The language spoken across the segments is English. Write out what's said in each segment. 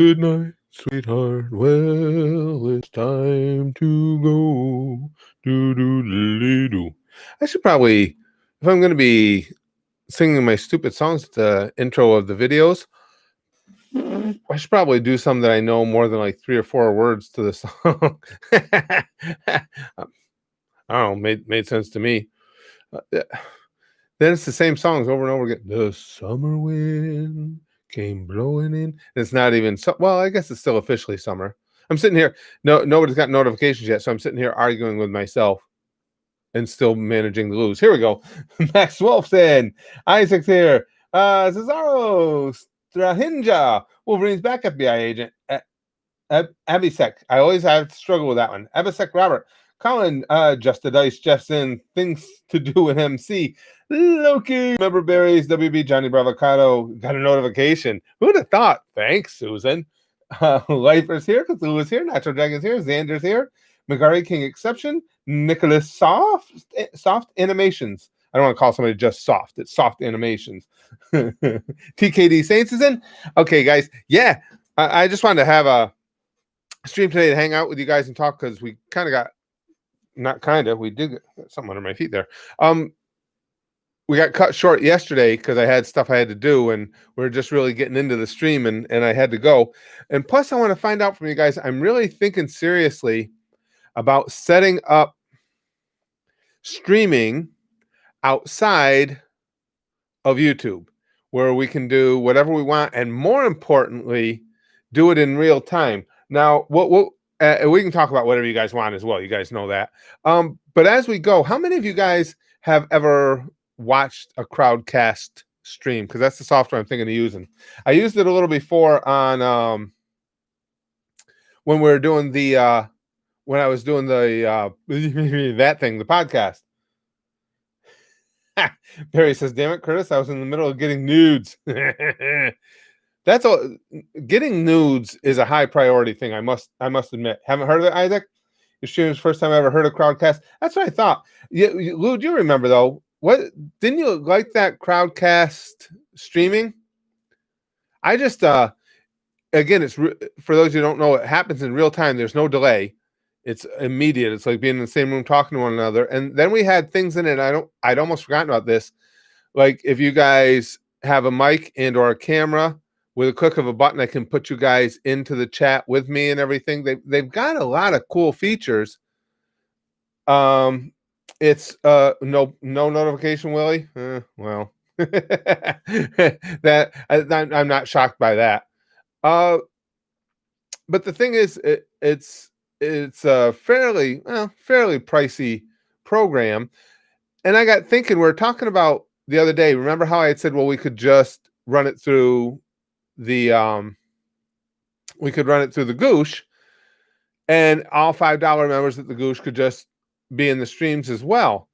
Good night, sweetheart. Well, it's time to go. Do do do do. I should probably, if I'm going to be singing my stupid songs at the intro of the videos, I should probably do some that I know more than like 3 or 4 words to the song. I don't know, made sense to me. Yeah. Then it's the same songs over and over again. The summer wind came blowing in. And it's not even well, I guess it's still officially summer. I'm sitting here. No, nobody's got notifications yet, so I'm sitting here arguing with myself and still managing to lose. Here we go. Max Wolfson, Isaac's here. Cesaro Strahinja, Wolverine's back, FBI agent. Abisek. I always have to struggle with that one. Abisek Robert. Colin, Just a Dice, Jeffson, Things to Do with MC. Loki, Member Berries, WB, Johnny Bravocado, got a notification. Who'd have thought? Thanks, Susan. Lifer's here, Cthulhu's here, Natural Dragon's here, Xander's here, McGarry King Exception, Nicholas Soft Animations. I don't want to call somebody just soft. It's Soft Animations. TKD Saints is in. Okay, guys. Yeah, I just wanted to have a stream today to hang out with you guys and talk because we kind of got we did get something under my feet there. We got cut short yesterday because I had stuff I had to do, and we're just really getting into the stream, and I had to go. And plus, I want to find out from you guys. I'm really thinking seriously about setting up streaming outside of YouTube, where we can do whatever we want, and more importantly, do it in real time. Now, we can talk about whatever you guys want as well. You guys know that. But as we go, how many of you guys have ever watched a Crowdcast stream? Because that's the software I'm thinking of using. I used it a little before on when we were doing the when I was doing the that thing, the podcast. Barry says, "Damn it, Curtis! I was in the middle of getting nudes." That's all. Getting nudes is a high priority thing. I must admit. Haven't heard of it, Isaac? Your stream's first time I ever heard of Crowdcast. That's what I thought. Lou, do you remember though? What didn't you like that Crowdcast streaming? I just again, it's for those who don't know, it happens in real time. There's no delay. It's immediate. It's like being in the same room talking to one another. And then we had things in it. I'd almost forgotten about this. Like if you guys have a mic and or a camera, with a click of a button, I can put you guys into the chat with me and everything. They've got a lot of cool features. It's no notification, Willie. Well, that I'm not shocked by that. But the thing is, it's a fairly pricey program. And I got thinking, we were talking about the other day. Remember how I had said, well, we could just run it through the Goosh, and all $5 members at the Goosh could just be in the streams as well.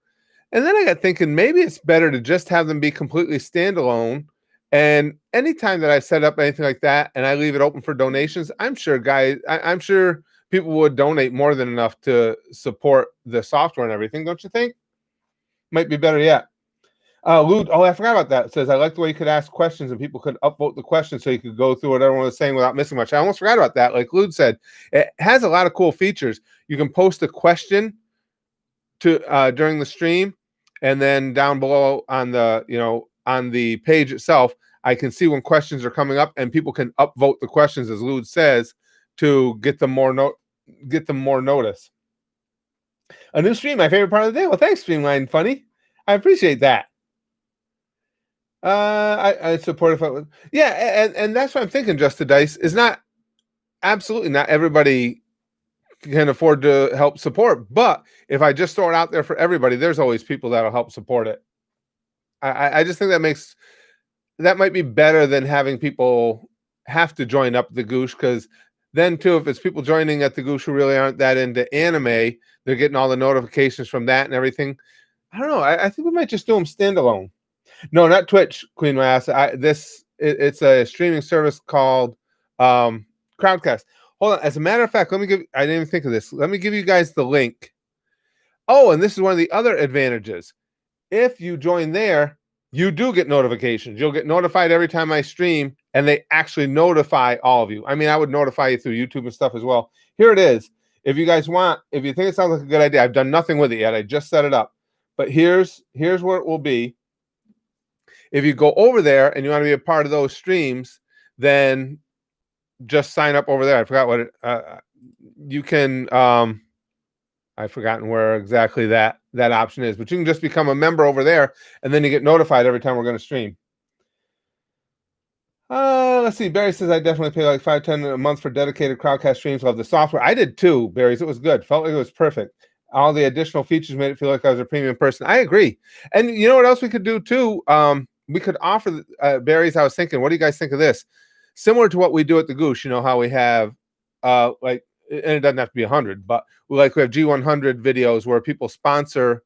And then I got thinking maybe it's better to just have them be completely standalone. And anytime that I set up anything like that and I leave it open for donations, I'm sure people would donate more than enough to support the software and everything. Don't you think? Might be better yet. Lou, I forgot about that. It says, I like the way you could ask questions and people could upvote the questions so you could go through what everyone was saying without missing much. I almost forgot about that. Like Lou said, it has a lot of cool features. You can post a question to during the stream, and then down below on the page itself, I can see when questions are coming up, and people can upvote the questions, as Lou says, to get them more notice. A new stream, my favorite part of the day. Well, thanks, Streamline Funny. I appreciate that. I support it. Yeah, and that's what I'm thinking. Just the Dice is not absolutely not everybody can afford to help support, but if I just throw it out there for everybody, there's always people that'll help support it. I just think that might be better than having people have to join up the Goosh, because then too, if it's people joining at the Goosh who really aren't that into anime, they're getting all the notifications from that and everything. I don't know. I think we might just do them standalone. No, not Twitch, Queen Mass. It's a streaming service called Crowdcast. Hold on. As a matter of fact, I didn't even think of this. Let me give you guys the link. Oh, and this is one of the other advantages. If you join there, you do get notifications. You'll get notified every time I stream, and they actually notify all of you. I mean, I would notify you through YouTube and stuff as well. Here it is. If you guys want, if you think it sounds like a good idea, I've done nothing with it yet. I just set it up. But here's where it will be. If you go over there and you want to be a part of those streams, then just sign up over there. I forgot what it, you can, I've forgotten where exactly that option is, but you can just become a member over there, and then you get notified every time we're going to stream. Let's see. Barry says I definitely pay like $5-10 a month for dedicated Crowdcast streams. Love the software. I did too, Barry's. It was good. Felt like it was perfect. All the additional features made it feel like I was a premium person. I agree. And you know what else we could do too? We could offer Barry's. I was thinking, what do you guys think of this? Similar to what we do at the Goose. You know how we have like, and it doesn't have to be 100, but we have G100 videos where people sponsor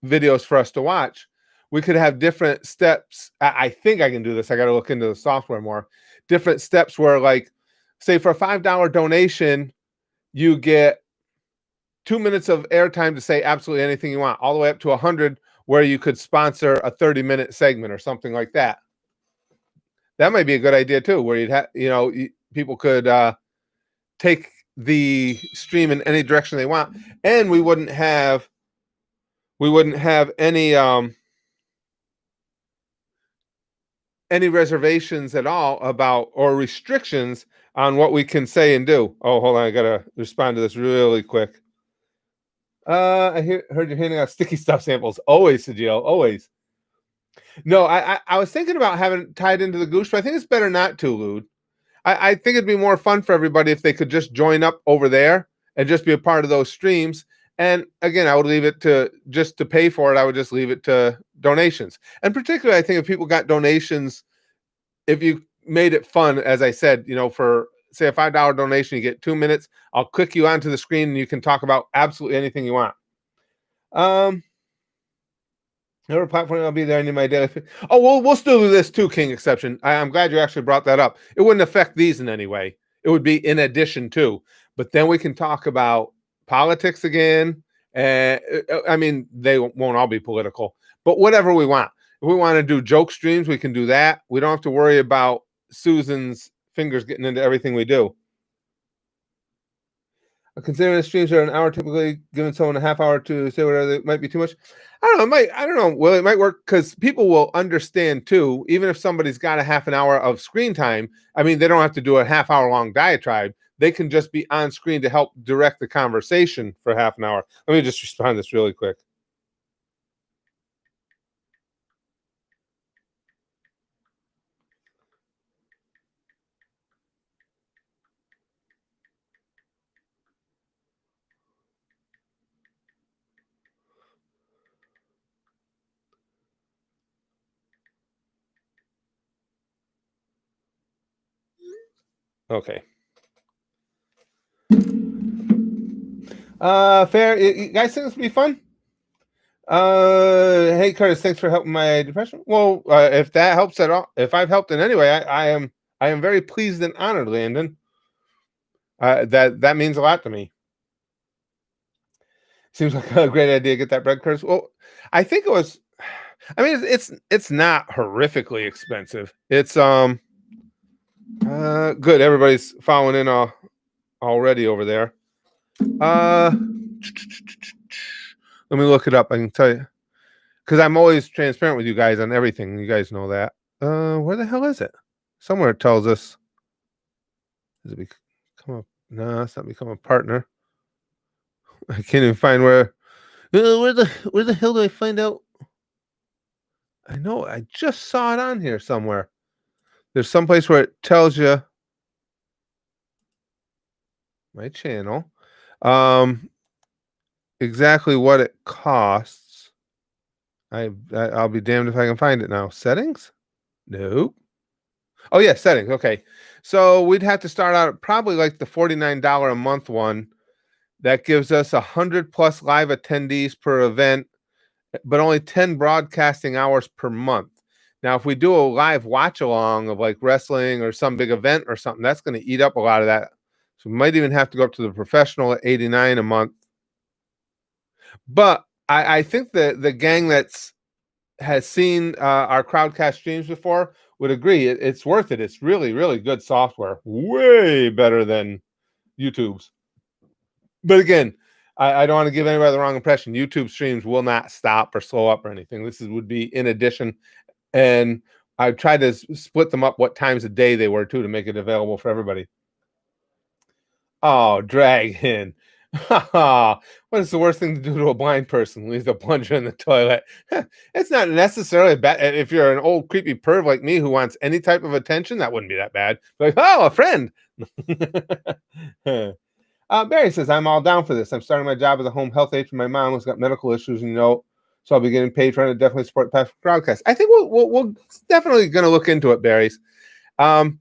videos for us to watch. We could have different steps. I think I can do this. I got to look into the software more. Different steps where, like, say for a $5 donation, you get 2 minutes of airtime to say absolutely anything you want, all the way up to 100, where you could sponsor a 30-minute segment or something like that. That might be a good idea too, where you'd have, people could take the stream in any direction they want, and we wouldn't have any reservations at all about, or restrictions on what we can say and do. Oh, hold on, I gotta respond to this really quick. I heard you're handing out sticky stuff samples. Always, Sajil, always. No, I was thinking about having it tied into the Goose, but I think it's better not to, Lude. I think it'd be more fun for everybody if they could just join up over there and just be a part of those streams. And again, I would leave it to pay for it. I would just leave it to donations. And particularly, I think if people got donations, if you made it fun, as I said, for say a $5 donation, you get 2 minutes. I'll click you onto the screen and you can talk about absolutely anything you want. Whatever platform I'll be there. I need my daily. Oh, we'll still do this too, King Exception. I'm glad you actually brought that up. It wouldn't affect these in any way. It would be in addition to. But then we can talk about politics again. I mean, they won't all be political, but whatever we want. If we want to do joke streams, we can do that. We don't have to worry about Susan's fingers getting into everything we do. Considering the streams are an hour, typically giving someone a half hour to say whatever, it might be too much. I don't know. I don't know. Well, it might work because people will understand too. Even if somebody's got a half an hour of screen time, I mean, they don't have to do a half hour long diatribe. They can just be on screen to help direct the conversation for half an hour. Let me just respond to this really quick. Okay. Fair. You guys think this will be fun? Hey Curtis, thanks for helping my depression. Well, if that helps at all, if I've helped in any way, I am very pleased and honored, Landon. That means a lot to me. Seems like a great idea to get that bread, Curtis. Well, I think it was. I mean, it's not horrifically expensive. It's good. Everybody's following in already over there. Let me look it up. I can tell you, because I'm always transparent with you guys on everything. You guys know that. Where the hell is it? Somewhere it tells us. Does it become a? No, it's not become a partner. I can't even find where. Where the hell do I find out? I know. I just saw it on here somewhere. There's some place where it tells you my channel, exactly what it costs. I'll be damned if I can find it now. Settings? Nope. Oh yeah, settings. Okay, so we'd have to start out at probably like the $49 a month one. That gives us 100+ live attendees per event, but only 10 broadcasting hours per month. Now, if we do a live watch along of like wrestling or some big event or something, that's going to eat up a lot of that. So we might even have to go up to the professional at $89 a month. But I think the gang that's has seen our Crowdcast streams before would agree it's worth it. It's really, really good software. Way better than YouTube's. But again, I don't want to give anybody the wrong impression. YouTube streams will not stop or slow up or anything. This would be in addition. And I tried to split them up what times a day they were too to make it available for everybody. Oh, Dragon. What is the worst thing to do to a blind person? Leave the plunger in the toilet. It's not necessarily bad. If you're an old creepy perv like me who wants any type of attention, that wouldn't be that bad. Like, oh, a friend. Barry says, I'm all down for this. I'm starting my job as a home health aide for my mom who's got medical issues, so I'll be getting paid for it. Definitely support the Crowdcast. I think we'll definitely going to look into it, Barry's. And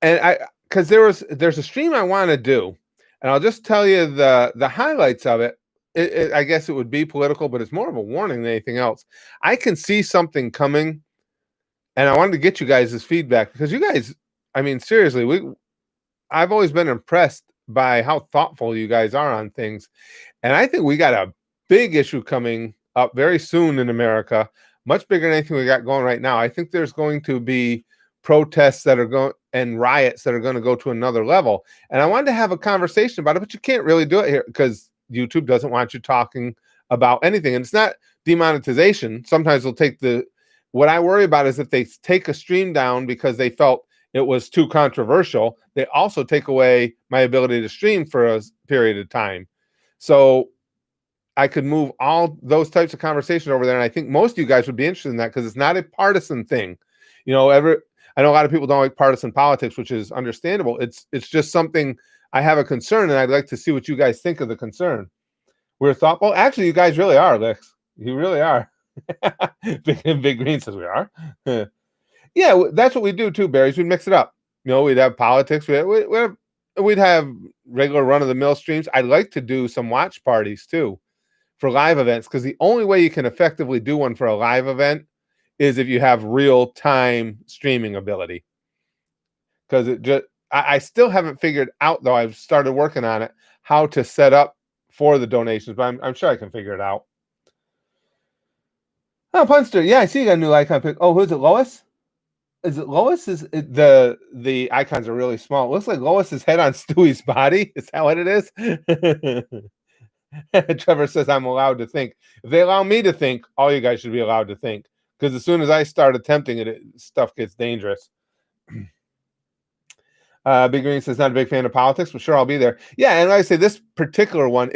because there's a stream I want to do, and I'll just tell you the highlights of it. I guess it would be political, but it's more of a warning than anything else. I can see something coming, and I wanted to get you guys' feedback because you guys, I mean, seriously, I've always been impressed by how thoughtful you guys are on things, and I think we got a big issue coming up very soon in America, much bigger than anything we got going right now. I think there's going to be protests that are going and riots that are going to go to another level. And I wanted to have a conversation about it, but you can't really do it here because YouTube doesn't want you talking about anything. And it's not demonetization. Sometimes they'll take what I worry about is if they take a stream down because they felt it was too controversial, they also take away my ability to stream for a period of time. So I could move all those types of conversation over there. And I think most of you guys would be interested in that because it's not a partisan thing. I know a lot of people don't like partisan politics, which is understandable. It's just something I have a concern, and I'd like to see what you guys think of the concern. We're thoughtful. Actually, you guys really are, Lex. You really are. Big Green says we are. Yeah, that's what we do too, Barry's. We'd mix it up. We'd have politics. We'd have regular run-of-the-mill streams. I'd like to do some watch parties too for live events because the only way you can effectively do one for a live event is if you have real-time streaming ability. Because I still haven't figured out, though I've started working on it, how to set up for the donations, but I'm sure I can figure it out. Oh, Punster, yeah, I see you got a new icon pick. Oh, who's it, Lois? Is it Lois? The icons are really small. It looks like Lois's head on Stewie's body. Is that what it is? Trevor says I'm allowed to think. If they allow me to think, all you guys should be allowed to think. Because as soon as I start attempting it, stuff gets dangerous. Big Green says not a big fan of politics, but sure, I'll be there. Yeah, and like I say, this particular one,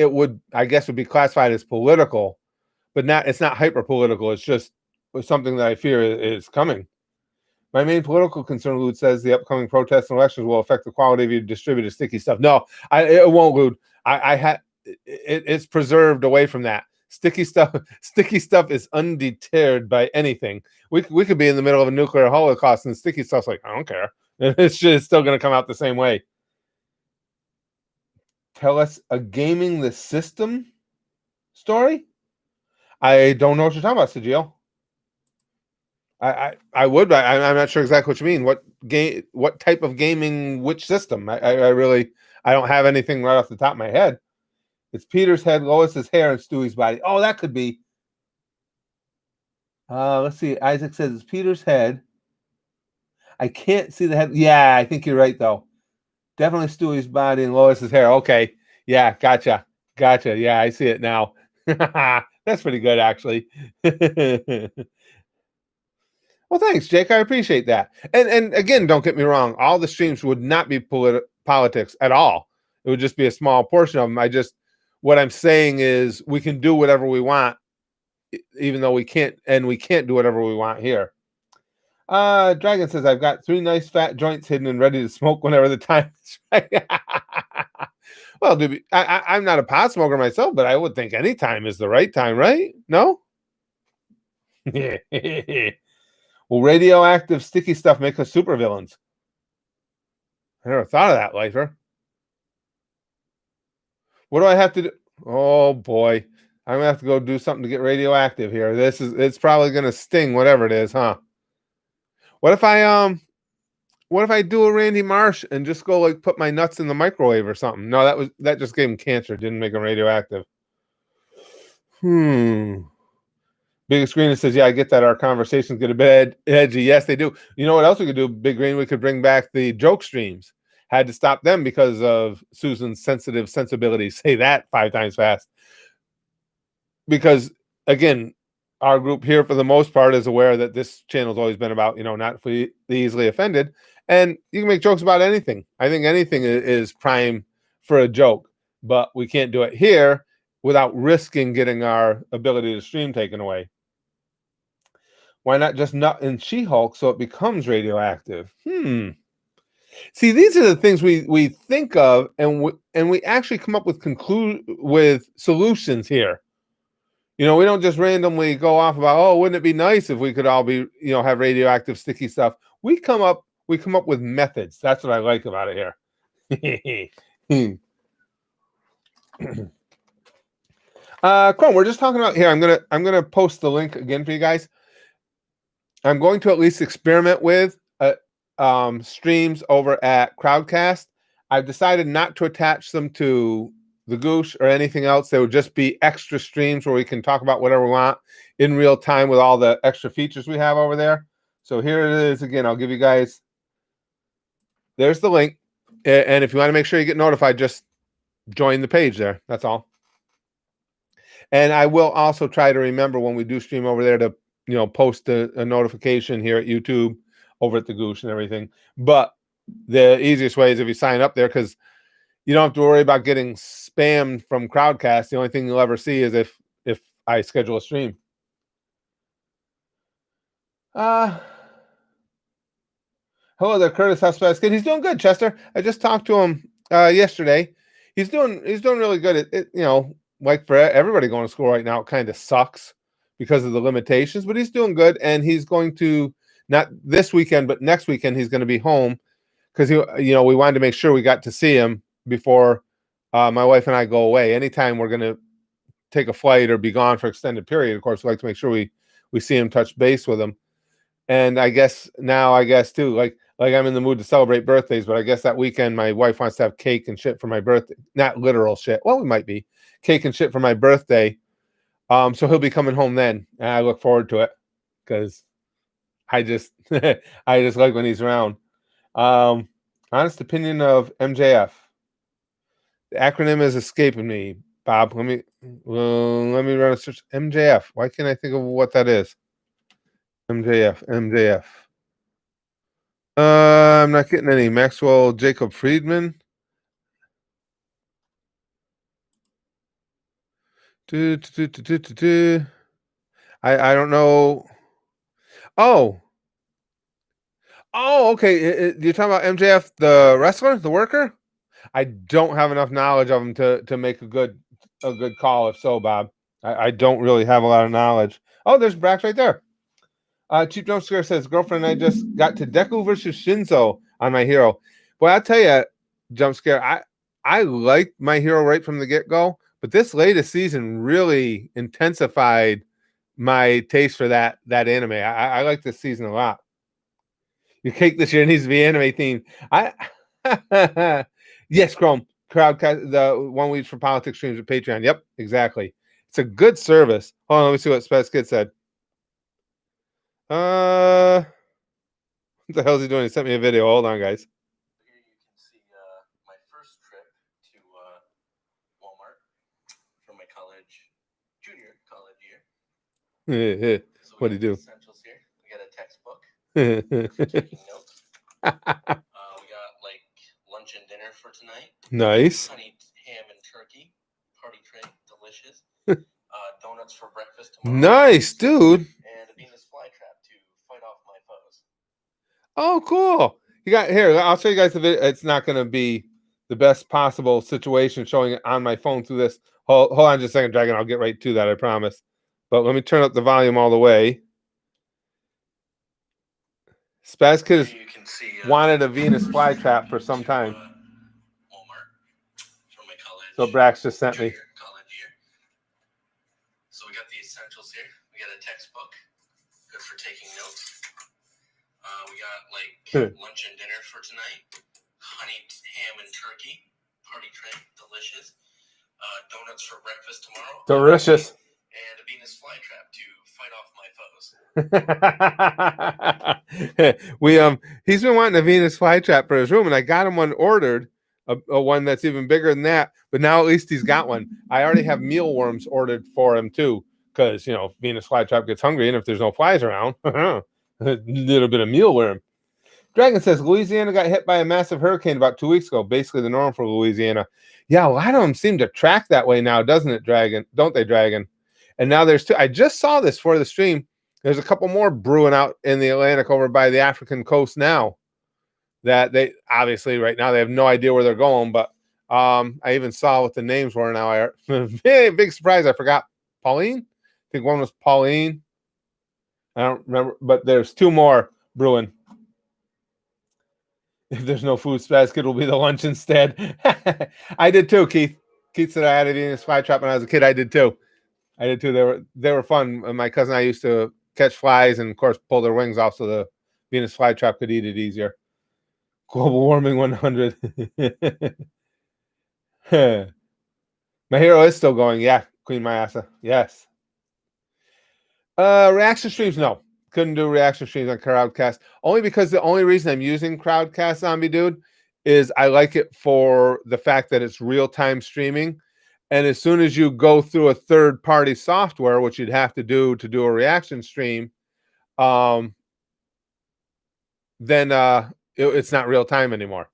I guess would be classified as political, but it's not hyper political. It's just something that I fear is coming. My main political concern, Lud says, the upcoming protests and elections will affect the quality of your distributed sticky stuff. No, it won't, Lud. It's preserved away from that. Sticky stuff is undeterred by anything. We could be in the middle of a nuclear holocaust and sticky stuff's like, I don't care. It's still going to come out the same way. Tell us a gaming the system story? I don't know what you're talking about, Sergio. I would, but I'm not sure exactly what you mean. What type of gaming, which system? I don't have anything right off the top of my head. It's Peter's head, Lois's hair, and Stewie's body. Oh, that could be. Let's see. Isaac says it's Peter's head. I can't see the head. Yeah, I think you're right, though. Definitely Stewie's body and Lois's hair. Okay. Yeah, gotcha. Yeah, I see it now. That's pretty good, actually. Well, thanks, Jake. I appreciate that. And again, don't get me wrong. All the streams would not be politics at all. It would just be a small portion of them. What I'm saying is we can do whatever we want, even though we can't do whatever we want here. Dragon says, I've got 3 nice fat joints hidden and ready to smoke whenever the time is right. Well, dude, I'm not a pot smoker myself, but I would think any time is the right time, right? No? Will radioactive sticky stuff make us supervillains? I never thought of that, Lifer. What do I have to do? Oh, boy. I'm going to have to go do something to get radioactive here. It's probably going to sting, whatever it is, huh? What if I do a Randy Marsh and just go like put my nuts in the microwave or something? No, that just gave him cancer. Didn't make him radioactive. Biggest Green says, yeah, I get that our conversations get a bit edgy. Yes, they do. You know what else we could do, Big Green? We could bring back the joke streams. Had to stop them because of Susan's sensitive sensibilities. Say that 5 times fast. Because, again, our group here, for the most part, is aware that this channel's always been about, not for the easily offended. And you can make jokes about anything. I think anything is prime for a joke. But we can't do it here without risking getting our ability to stream taken away. Why not just nut in She-Hulk so it becomes radioactive? See, these are the things we think of, and we actually come up with solutions here. We don't just randomly go off about, oh, wouldn't it be nice if we could all be, have radioactive sticky stuff. We come up with methods. That's what I like about it here. Chrome, we're just talking about here. I'm gonna post the link again for you guys. I'm going to at least experiment with streams over at Crowdcast. I've decided not to attach them to the Goosh or anything else. They would just be extra streams where we can talk about whatever we want in real time with all the extra features we have over there. So here it is again. I'll give you guys. There's the link, and if you want to make sure you get notified, just join the page there. That's all. And I will also try to remember when we do stream over there to post a notification here at YouTube, over at the Goosh and everything. But the easiest way is if you sign up there, because you don't have to worry about getting spammed from Crowdcast. The only thing you'll ever see is if I schedule a stream. Hello there, Curtis. How's Kid? He's doing good, Chester. I just talked to him yesterday. He's doing really good. Like for everybody going to school right now, it kind of sucks because of the limitations, but he's doing good, and he's going to, not this weekend, but next weekend, he's going to be home because we wanted to make sure we got to see him before my wife and I go away. Anytime we're going to take a flight or be gone for extended period, of course, we like to make sure we see him, touch base with him. And I guess too, like I'm in the mood to celebrate birthdays, but I guess that weekend my wife wants to have cake and shit for my birthday. Not literal shit. Well, we might be cake and shit for my birthday. So he'll be coming home then, and I look forward to it because I just like when he's around. Honest opinion of MJF. The acronym is escaping me, Bob. Let me run a search. MJF. Why can't I think of what that is? MJF. I'm not getting any. Maxwell Jacob Friedman. I don't know. Oh, okay. You're talking about MJF, the wrestler, the worker? I don't have enough knowledge of him to make a good call. If so, Bob, I don't really have a lot of knowledge. Oh, there's Brax right there. Cheap Jump Scare says, girlfriend and I just got to Deku versus Shinzo on My Hero. Boy, I'll tell you, Jump Scare, I liked My Hero right from the get-go, but this latest season really intensified my taste for that anime. I like this season a lot. Your cake this year needs to be anime themed. Yes, Chrome. Crowdcast, the one we use for politics streams at Patreon. Yep, exactly. It's a good service. Hold on, let me see what Spaz Kid said. What the hell is he doing? He sent me a video. Hold on, guys. Here you can see my first trip to Walmart from my junior college year. So What do you do? Essentials here. We got a textbook for taking notes. We got like lunch and dinner for tonight. Nice. Honey ham and turkey, party tray, delicious. Donuts for breakfast tomorrow. Nice, dude. And a Venus flytrap to fight off my foes. Oh, cool. You got here. I'll show you guys the video. It's not going to be the best possible situation showing it on my phone through this. Hold on just a second, Dragon. I'll get right to that, I promise. But let me turn up the volume all the way. Spaz Kid has wanted a Venus flytrap for some time. Walmart from my college. So Brax just sent me. College year. So we got the essentials here. We got a textbook, good for taking notes. We got like lunch and dinner for tonight. Honey ham and turkey, party tray, delicious. Donuts for breakfast tomorrow. Delicious. And a Venus flytrap to fight off my foes. He's been wanting a Venus flytrap for his room, and I got him one ordered, a one that's even bigger than that. But now at least he's got one. I already have mealworms ordered for him too, because Venus flytrap gets hungry, and if there's no flies around, a little bit of mealworm. Dragon says Louisiana got hit by a massive hurricane about 2 weeks ago. Basically, the norm for Louisiana. Yeah, a lot of them seem to track that way now, doesn't it, Dragon? Don't they, Dragon? And now there's two. I just saw this for the stream. There's a couple more brewing out in the Atlantic over by the African coast now. That they obviously right now they have no idea where they're going. But I even saw what the names were now. Big surprise. I forgot Pauline. I think one was Pauline. I don't remember, but there's two more brewing. If there's no food basket, it'll be the lunch instead. I did too, Keith. Keith said I had a Venus flytrap when I was a kid. I did too. They were fun. My cousin and I used to catch flies and, of course, pull their wings off so the Venus flytrap could eat it easier. Global warming 100. My hero is still going. Yeah, Queen Mayasa. Yes. Reaction streams, no. Couldn't do reaction streams on Crowdcast. Only because the only reason I'm using Crowdcast, Zombie Dude, is I like it for the fact that it's real-time streaming. And as soon as you go through a third-party software, which you'd have to do a reaction stream, then it's not real-time anymore.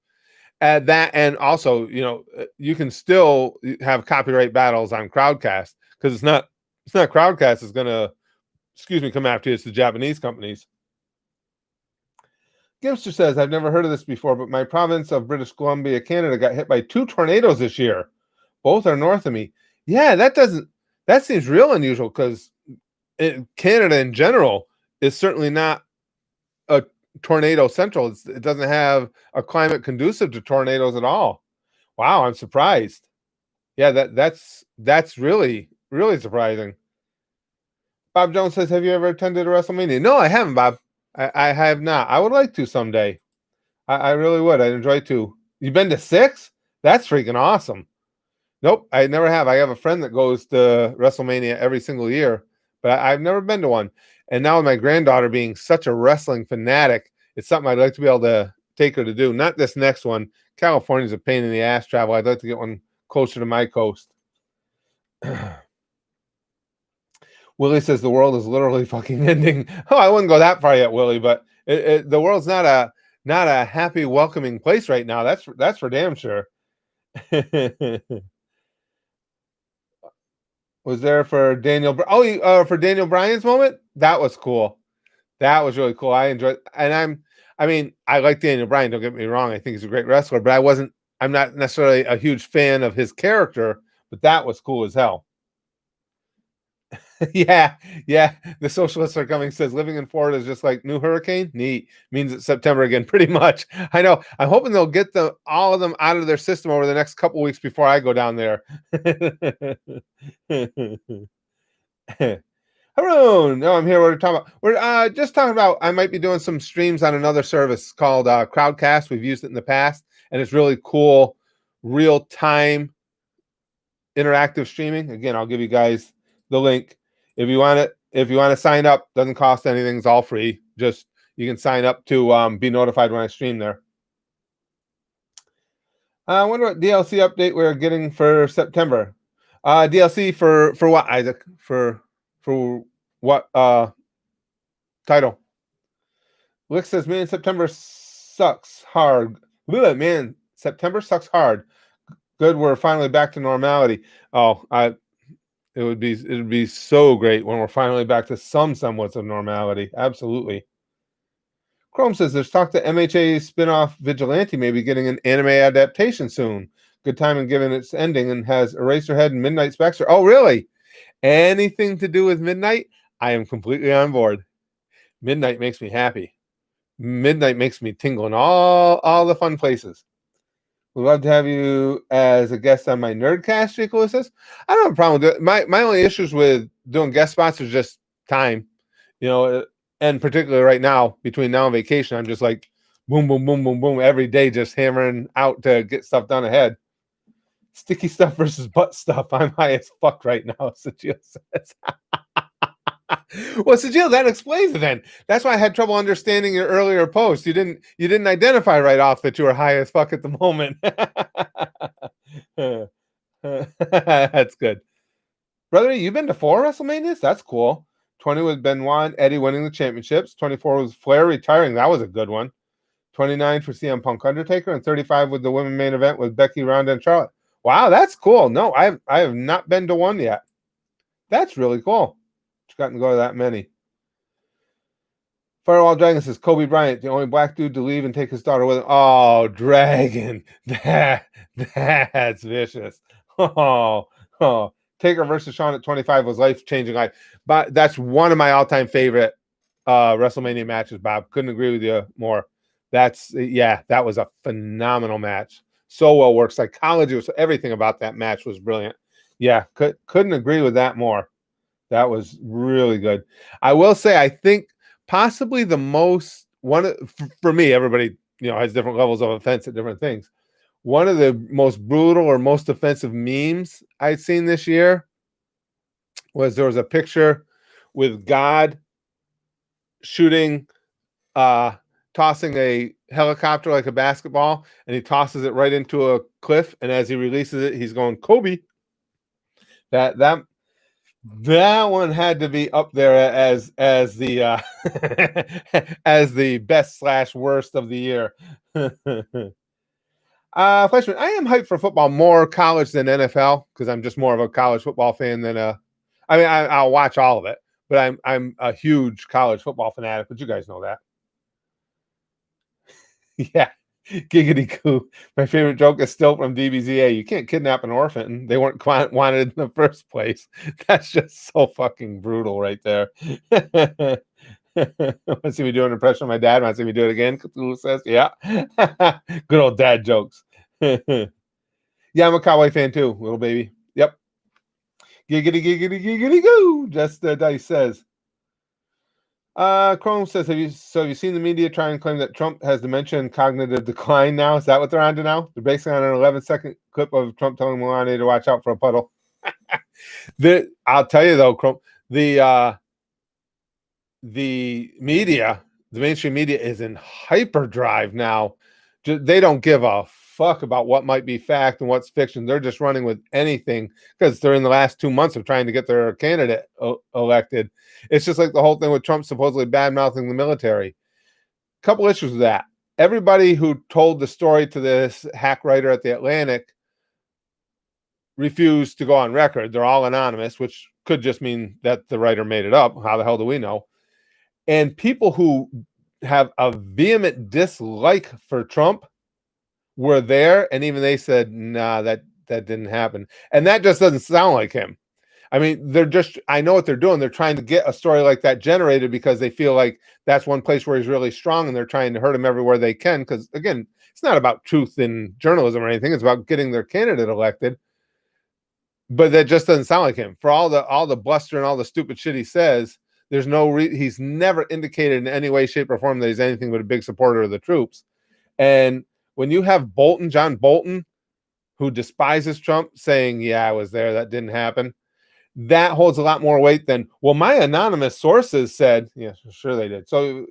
Add that, and also, you can still have copyright battles on Crowdcast because it's not Crowdcast is going to come after you. It's the Japanese companies. Gimster says, I've never heard of this before, but my province of British Columbia, Canada, got hit by 2 tornadoes this year. Both are north of me. Yeah, that seems real unusual because Canada in general is certainly not a tornado central. It doesn't have a climate conducive to tornadoes at all. Wow, I'm surprised. Yeah, that's really, really surprising. Bob Jones says, have you ever attended a WrestleMania? No, I haven't, Bob. I have not. I would like to someday. I really would. I'd enjoy to. You've been to 6? That's freaking awesome. Nope, I never have. I have a friend that goes to WrestleMania every single year, but I've never been to one. And now with my granddaughter being such a wrestling fanatic, it's something I'd like to be able to take her to do. Not this next one. California's a pain in the ass travel. I'd like to get one closer to my coast. Willie says the world is literally fucking ending. Oh, I wouldn't go that far yet, Willie, but the world's not a happy, welcoming place right now. That's for damn sure. Was there for Daniel? For Daniel Bryan's moment? That was cool. That was really cool. I enjoyed, and I like Daniel Bryan. Don't get me wrong. I think he's a great wrestler, but I'm not necessarily a huge fan of his character. But that was cool as hell. Yeah. The socialists are coming. Says living in Florida is just like new hurricane. Neat. Means it's September again, pretty much. I know. I'm hoping they'll get all of them out of their system over the next couple weeks before I go down there. Haroon. No, I'm here. We're just talking about. I might be doing some streams on another service called Crowdcast. We've used it in the past, and it's really cool, real time, interactive streaming. Again, I'll give you guys the link if you want it. If you want to sign up, doesn't cost anything. It's all free. Just you can sign up to be notified when I stream there. I wonder what DLC update we're getting for September. DLC for what, Isaac? For what title? Lick says, man, September sucks hard. Ugh, man, September sucks hard. Good, we're finally back to normality. It would be so great when we're finally back to some semblance of normality. Absolutely. Chrome says there's talk that MHA spin-off Vigilante may be getting an anime adaptation soon. Good timing given its ending, and has Eraserhead and Midnight Spectre. Oh, really? Anything to do with Midnight, I am completely on board. Midnight makes me happy. Midnight makes me tingle in all the fun places. We'd love to have you as a guest on my Nerdcast, Jake says. I don't have a problem with it. My only issues with doing guest spots is just time. And particularly right now, between now and vacation, I'm just like boom, boom, boom, boom, boom, every day just hammering out to get stuff done ahead. Sticky stuff versus butt stuff. I'm high as fuck right now, Sajil says. Well, Sajil, that explains it then. That's why I had trouble understanding your earlier post. You didn't identify right off that you were high as fuck at the moment. That's good. Brother, you've been to 4 WrestleManias? That's cool. 20 with Benoit and Eddie winning the championships. 24 was Flair retiring. That was a good one. 29 for CM Punk Undertaker, and 35 with the women main event with Becky, Ronda, and Charlotte. Wow, that's cool. No, I have not been to one yet. That's really cool. Just gotten to go to that many. Firewall Dragon says Kobe Bryant, the only black dude to leave and take his daughter with him. Oh, Dragon, that's vicious. Oh. Taker versus Shawn at 25 was life changing. But that's one of my all time favorite WrestleMania matches. Bob, couldn't agree with you more. That was a phenomenal match. So well worked. Psychology was everything about that match was brilliant. Yeah, couldn't agree with that more. That was really good. I will say, I think possibly the most for me, everybody has different levels of offense at different things. One of the most brutal or most offensive memes I'd seen this year was there was a picture with God shooting, tossing a helicopter like a basketball, and he tosses it right into a cliff. And as he releases it, he's going, Kobe. That one had to be up there as the as the best / worst of the year. Fleshman, I am hyped for football, more college than NFL, because I'm just more of a college football fan than I'll watch all of it, but I'm a huge college football fanatic. But you guys know that. Yeah, giggity goo. My favorite joke is still from DBZA. You can't kidnap an orphan. They weren't wanted in the first place. That's just so fucking brutal right there. Want to see me do an impression of my dad? Want to see me do it again? Cthulhu says, yeah. Good old dad jokes. Yeah, I'm a Cowboy fan too, little baby. Yep. Giggity goo. Just Dice says. Chrome says, have you seen the media try and claim that Trump has dementia and cognitive decline now? Is that what they're on to now? They're basically on an 11-second clip of Trump telling Melania to watch out for a puddle. I'll tell you though, Chrome, the media, the mainstream media is in hyperdrive now. They don't give a fuck about what might be fact and what's fiction. They're just running with anything because they're in the last 2 months of trying to get their candidate elected. It's just like the whole thing with Trump supposedly bad-mouthing the military. Couple issues with that. Everybody who told the story to this hack writer at The Atlantic refused to go on record. They're all anonymous, which could just mean that the writer made it up. How the hell do we know? And people who have a vehement dislike for Trump were there, and even they said, nah, that didn't happen. And that just doesn't sound like him. I mean, I know what they're doing. They're trying to get a story like that generated because they feel like that's one place where he's really strong, and they're trying to hurt him everywhere they can. Because, again, it's not about truth in journalism or anything. It's about getting their candidate elected. But that just doesn't sound like him. For all the bluster and all the stupid shit he says, there's he's never indicated in any way, shape, or form that he's anything but a big supporter of the troops. And when you have John Bolton, who despises Trump, saying, yeah, I was there, that didn't happen, that holds a lot more weight than, well, my anonymous sources said, yeah, sure they did. So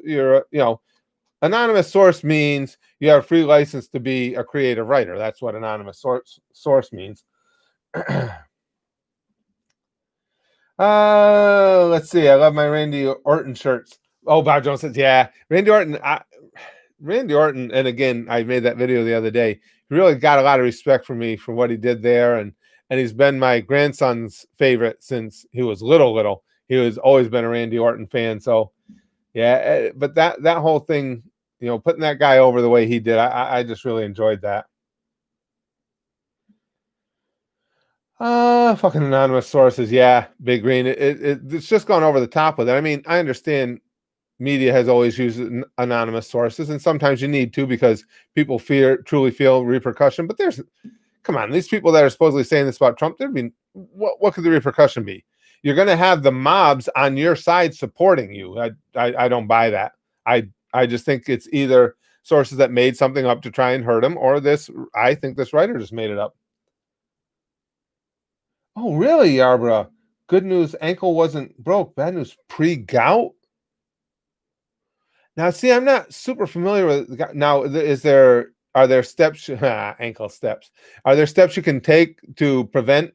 anonymous source means you have free license to be a creative writer. That's what anonymous source means. Let's see. I love my Randy Orton shirts. Oh, Bob Jones says, yeah, Randy Orton, and again, I made that video the other day. He really got a lot of respect for me for what he did there, and he's been my grandson's favorite since he was little. He was always been a Randy Orton fan. So, yeah, but that whole thing, putting that guy over the way he did, I just really enjoyed that. Fucking anonymous sources, yeah, Big Green. It's just gone over the top with it. I mean, I understand media has always used anonymous sources, and sometimes you need to because people truly feel repercussion. But come on, these people that are supposedly saying this about Trump, what could the repercussion be? You're going to have the mobs on your side supporting you. I don't buy that. I just think it's either sources that made something up to try and hurt him, or I think this writer just made it up. Oh, really, Yarborough? Good news, ankle wasn't broke. Bad news, pre-gout. Now, see, I'm not super familiar with the gout. Now, are there steps, ankle steps? Are there steps you can take to prevent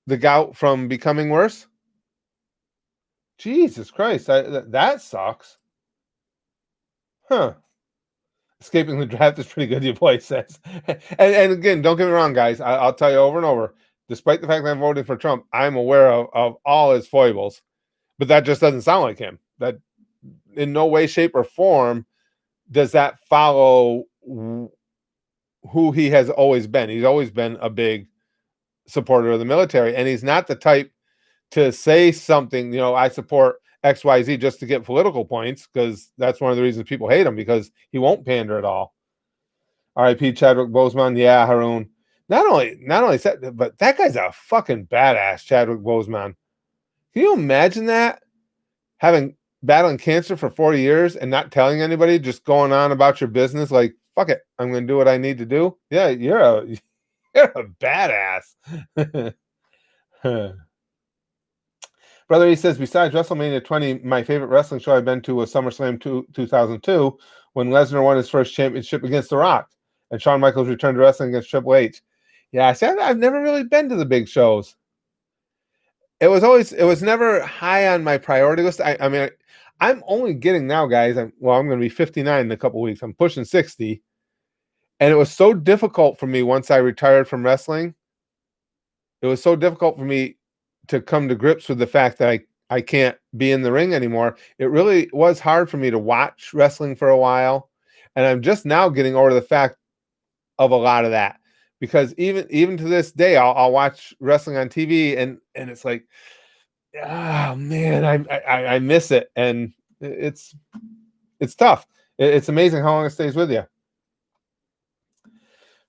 the gout from becoming worse? Jesus Christ, that sucks. Huh. Escaping the draft is pretty good, your boy says. And again, don't get me wrong, guys. I'll tell you over and over, despite the fact that I'm voting for Trump, I'm aware of all his foibles, but that just doesn't sound like him. That in no way, shape, or form does that follow who he has always been. He's always been a big supporter of the military, and he's not the type to say something, I support XYZ just to get political points, because that's one of the reasons people hate him, because he won't pander at all. R.I.P. Chadwick Boseman. Yeah, Haroon. Not only said, but that guy's a fucking badass, Chadwick Boseman. Can you imagine that? Battling cancer for 40 years and not telling anybody, just going on about your business like, fuck it, I'm going to do what I need to do. Yeah, you're a badass. Brother, he says, besides WrestleMania 20, my favorite wrestling show I've been to was SummerSlam 2002, when Lesnar won his first championship against The Rock, and Shawn Michaels returned to wrestling against Triple H. Yeah, see, I've never really been to the big shows. It was never high on my priority list. I mean, I'm only getting now, guys. I'm going to be 59 in a couple weeks. I'm pushing 60. And it was so difficult for me once I retired from wrestling. It was so difficult for me to come to grips with the fact that I can't be in the ring anymore. It really was hard for me to watch wrestling for a while. And I'm just now getting over the fact of a lot of that, because even to this day, I'll watch wrestling on TV and it's like, oh man, I miss it. And it's tough. It's amazing how long it stays with you.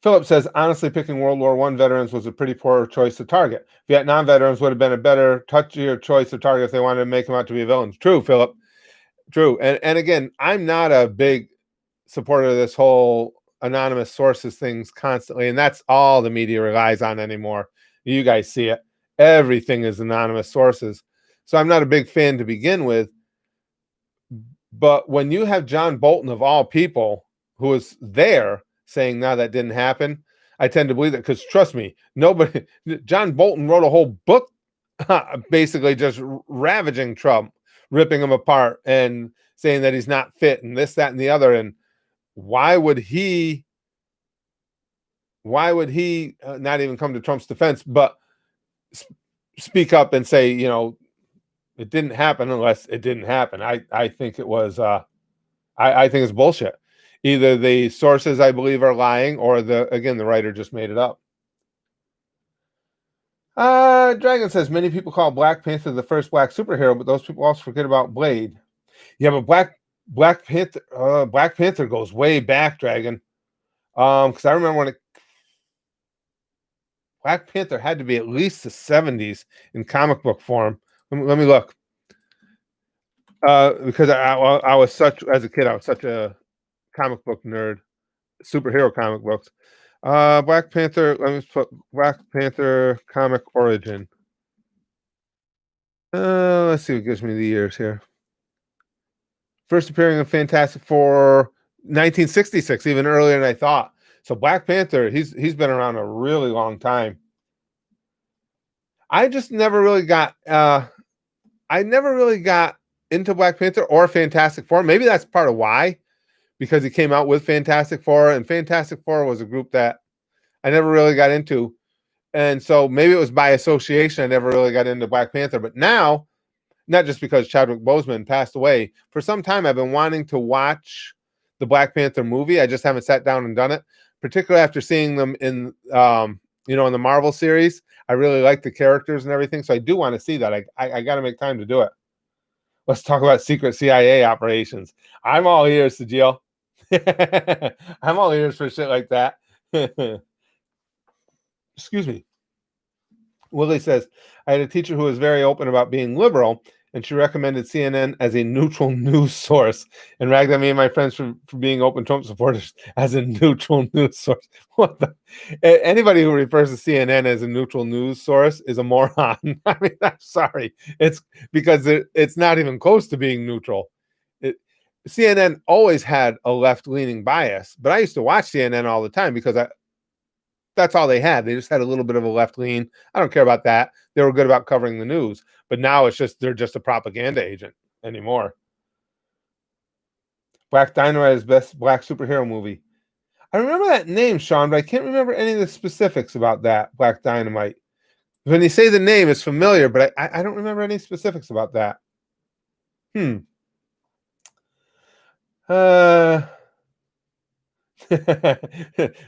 Philip says, honestly, picking World War I veterans was a pretty poor choice to target. Vietnam veterans would have been a better, touchier choice to target if they wanted to make them out to be villains. True, Philip. True. And again, I'm not a big supporter of this whole anonymous sources things constantly, and that's all the media relies on anymore. You guys see it. Everything is anonymous sources. So I'm not a big fan to begin with. But when you have John Bolton, of all people, who was there, saying, no, that didn't happen, I tend to believe that, because trust me, John Bolton wrote a whole book basically just ravaging Trump, ripping him apart and saying that he's not fit and this, that, and the other. And why would he not even come to Trump's defense, but speak up and say, it didn't happen unless it didn't happen? I think it was, I think it's bullshit. Either the sources, I believe, are lying, or the writer just made it up. Dragon says, many people call Black Panther the first black superhero, but those people also forget about Blade. Yeah, but Black Panther goes way back, Dragon. Because I remember when Black Panther had to be at least the 70s in comic book form. Let me look. Because I was as a kid, I was such a comic book nerd, superhero comic books. Black Panther, let me put Black Panther comic origin. Let's see what gives me the years here. First appearing in Fantastic Four, 1966, even earlier than I thought. So Black Panther, he's been around a really long time. I just never really got into Black Panther or Fantastic Four. Maybe that's part of why, because he came out with Fantastic Four, and Fantastic Four was a group that I never really got into. And so maybe it was by association I never really got into Black Panther. But now, not just because Chadwick Boseman passed away, for some time I've been wanting to watch the Black Panther movie. I just haven't sat down and done it, particularly after seeing them in in the Marvel series. I really like the characters and everything, so I do want to see that. I got to make time to do it. Let's talk about secret CIA operations. I'm all ears, Sajil. I'm all ears for shit like that. Excuse me. Willie says, I had a teacher who was very open about being liberal and she recommended CNN as a neutral news source and ragged on me and my friends for being open Trump supporters as a neutral news source. What the? Anybody who refers to CNN as a neutral news source is a moron. I mean, I'm sorry. It's because it's not even close to being neutral. CNN always had a left-leaning bias, but I used to watch CNN all the time because that's all they had. They just had a little bit of a left lean. I don't care about that. They were good about covering the news, but now they're just a propaganda agent anymore. Black Dynamite is best black superhero movie. I remember that name, Sean, but I can't remember any of the specifics about that Black Dynamite. When you say the name, it's familiar, but I don't remember any specifics about that.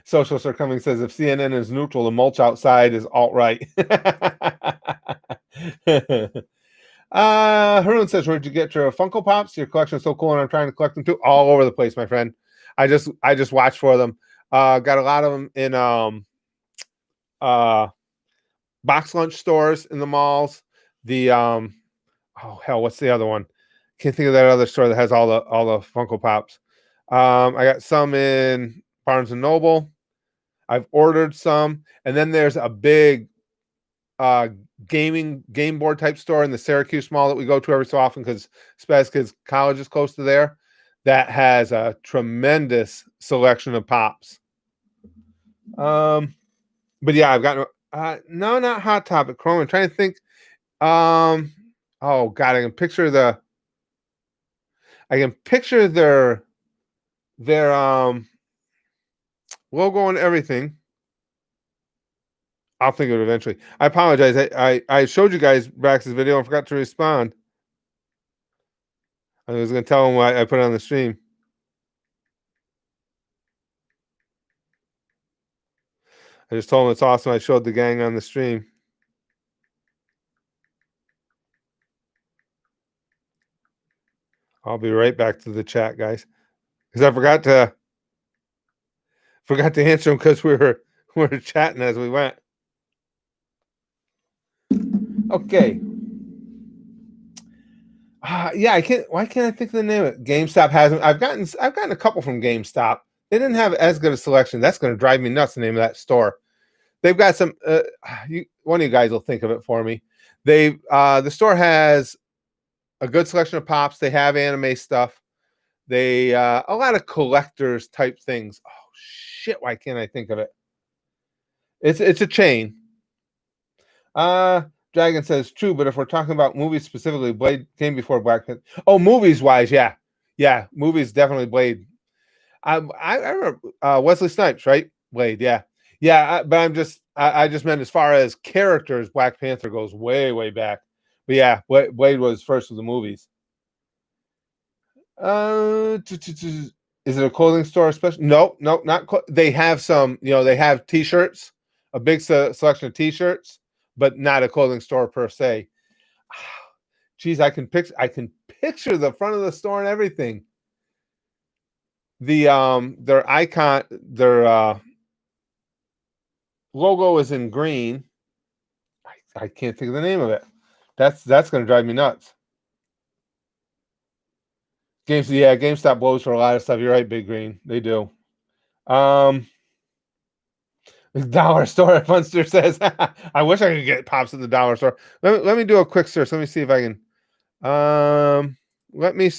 Social Sir Cummings says if CNN is neutral, the mulch outside is alt-right. Harun says, where'd you get your Funko Pops? Your collection is so cool, and I'm trying to collect them too. All over the place, my friend. I just watched for them. Got a lot of them in box lunch stores in the malls. The oh hell, what's the other one? Can't think of that other store that has all the Funko Pops. I got some in Barnes and Noble. I've ordered some, and then there's a big game board type store in the Syracuse Mall that we go to every so often because Spaz Kids College is close to there. That has a tremendous selection of pops. But yeah, I've gotten no, not Hot Topic Chrome. I'm trying to think. Oh God, I can picture their logo and everything. I'll think of it eventually. I apologize. I showed you guys Brax's video and forgot to respond. I was going to tell him why I put it on the stream. I just told him it's awesome. I showed the gang on the stream. I'll be right back to the chat, guys, because I forgot to answer them because we were chatting as we went. Okay. Yeah, I can't. Why can't I think of the name of it? GameStop hasn't. I've gotten a couple from GameStop. They didn't have as good a selection. That's going to drive me nuts. The name of that store. They've got some. One of you guys will think of it for me. The store has a good selection of pops. They have anime stuff. They a lot of collectors type things. Oh shit! Why can't I think of it? It's a chain. Dragon says true, but if we're talking about movies specifically, Blade came before Black Panther. Oh, movies wise, yeah, movies definitely Blade. I remember Wesley Snipes, right? Blade, yeah. But I just meant as far as characters, Black Panther goes way back. But yeah, Blade was first with the movies. Is it a clothing store especially? No, not. They have some. They have T-shirts, a big selection of T-shirts, but not a clothing store per se. Geez, I can picture the front of the store and everything. Their icon, their logo is in green. I can't think of the name of it. That's going to drive me nuts. GameStop blows for a lot of stuff. You're right, Big Green. They do. The dollar store, Funster says. I wish I could get pops at the dollar store. Let me do a quick search. Let me see if I can. Let me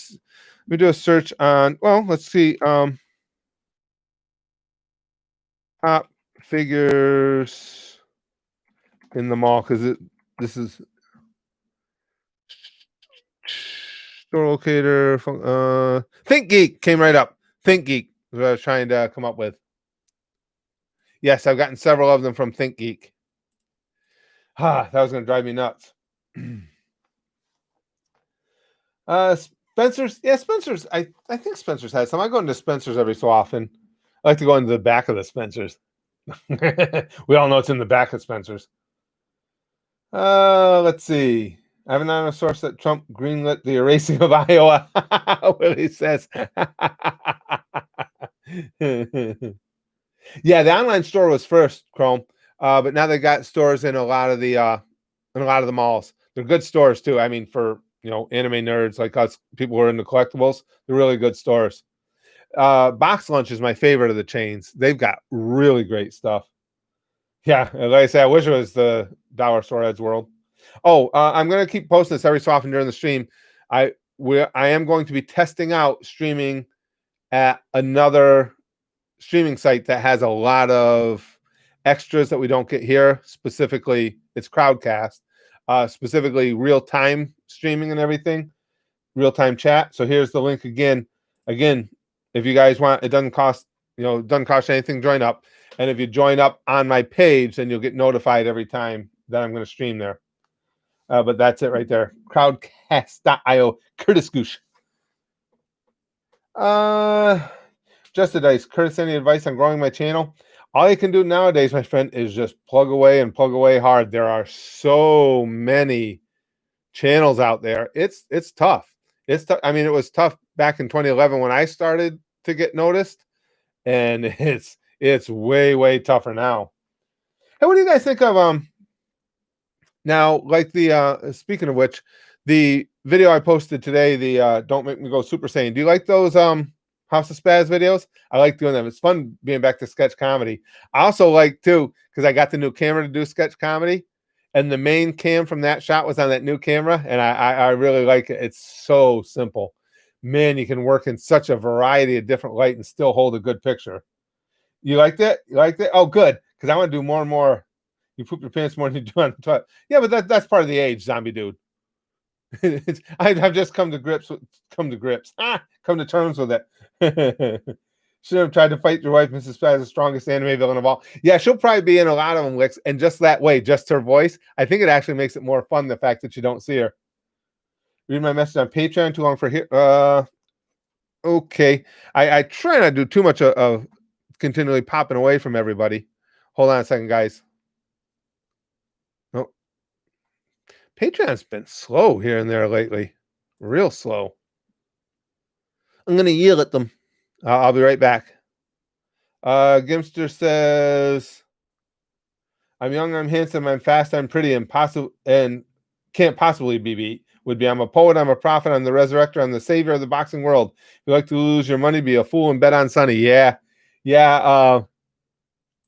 do a search on. Well, let's see. Pop figures in the mall because this is store locator. ThinkGeek came right up. ThinkGeek is what I was trying to come up with. Yes, I've gotten several of them from ThinkGeek. That was going to drive me nuts. Spencer's. Yeah, Spencer's. I think Spencer's has some. I go into Spencer's every so often. I like to go into the back of the Spencer's. We all know it's in the back of Spencer's. Let's see. I have a source that Trump greenlit the erasing of Iowa. Willie says. Yeah, the online store was first, Chrome, but now they got stores in a lot of the malls. They're good stores too. I mean, for anime nerds like us, people who are into collectibles. They're really good stores. Box Lunch is my favorite of the chains. They've got really great stuff. Yeah, like I said, I wish it was the dollar store Ed's World. Oh, I'm gonna keep posting this every so often during the stream. I am going to be testing out streaming at another streaming site that has a lot of extras that we don't get here. Specifically, it's Crowdcast, specifically real-time streaming and everything, real-time chat. So here's the link again. Again, if you guys want, it doesn't cost anything. Join up, and if you join up on my page, then you'll get notified every time that I'm going to stream there. But that's it right there. Crowdcast.io. Curtis Goosh. Just a dice. Curtis, any advice on growing my channel? All you can do nowadays, my friend, is just plug away and plug away hard. There are so many channels out there. It's tough. It's tough. I mean, it was tough back in 2011 when I started to get noticed, and it's way tougher now. Hey, what do you guys think of now, like the speaking of which, the video I posted today, the Don't Make Me Go Super Saiyan. Do you like those House of Spaz videos? I like doing them. It's fun being back to sketch comedy. I also like too, because I got the new camera to do sketch comedy, and the main cam from that shot was on that new camera, and I really like it. It's so simple. Man, you can work in such a variety of different light and still hold a good picture. You liked it? You liked it? Oh, good, because I want to do more and more. You poop your pants more than you do on the toilet. Yeah, but that's part of the age, zombie dude. I've just come to terms with it. Should have tried to fight your wife, Mrs. Spaz, the strongest anime villain of all. Yeah, she'll probably be in a lot of them, Licks, and just that way, just her voice. I think it actually makes it more fun, the fact that you don't see her. Read my message on Patreon. Too long for here. Okay. I try not to do too much of continually popping away from everybody. Hold on a second, guys. Oh, Patreon's been slow here and there lately. Real slow. I'm going to yell at them. I'll be right back. Gimster says, I'm young, I'm handsome, I'm fast, I'm pretty, and can't possibly be beat. I'm a poet, I'm a prophet, I'm the resurrector, I'm the savior of the boxing world. If you like to lose your money, be a fool and bet on Sonny. Yeah.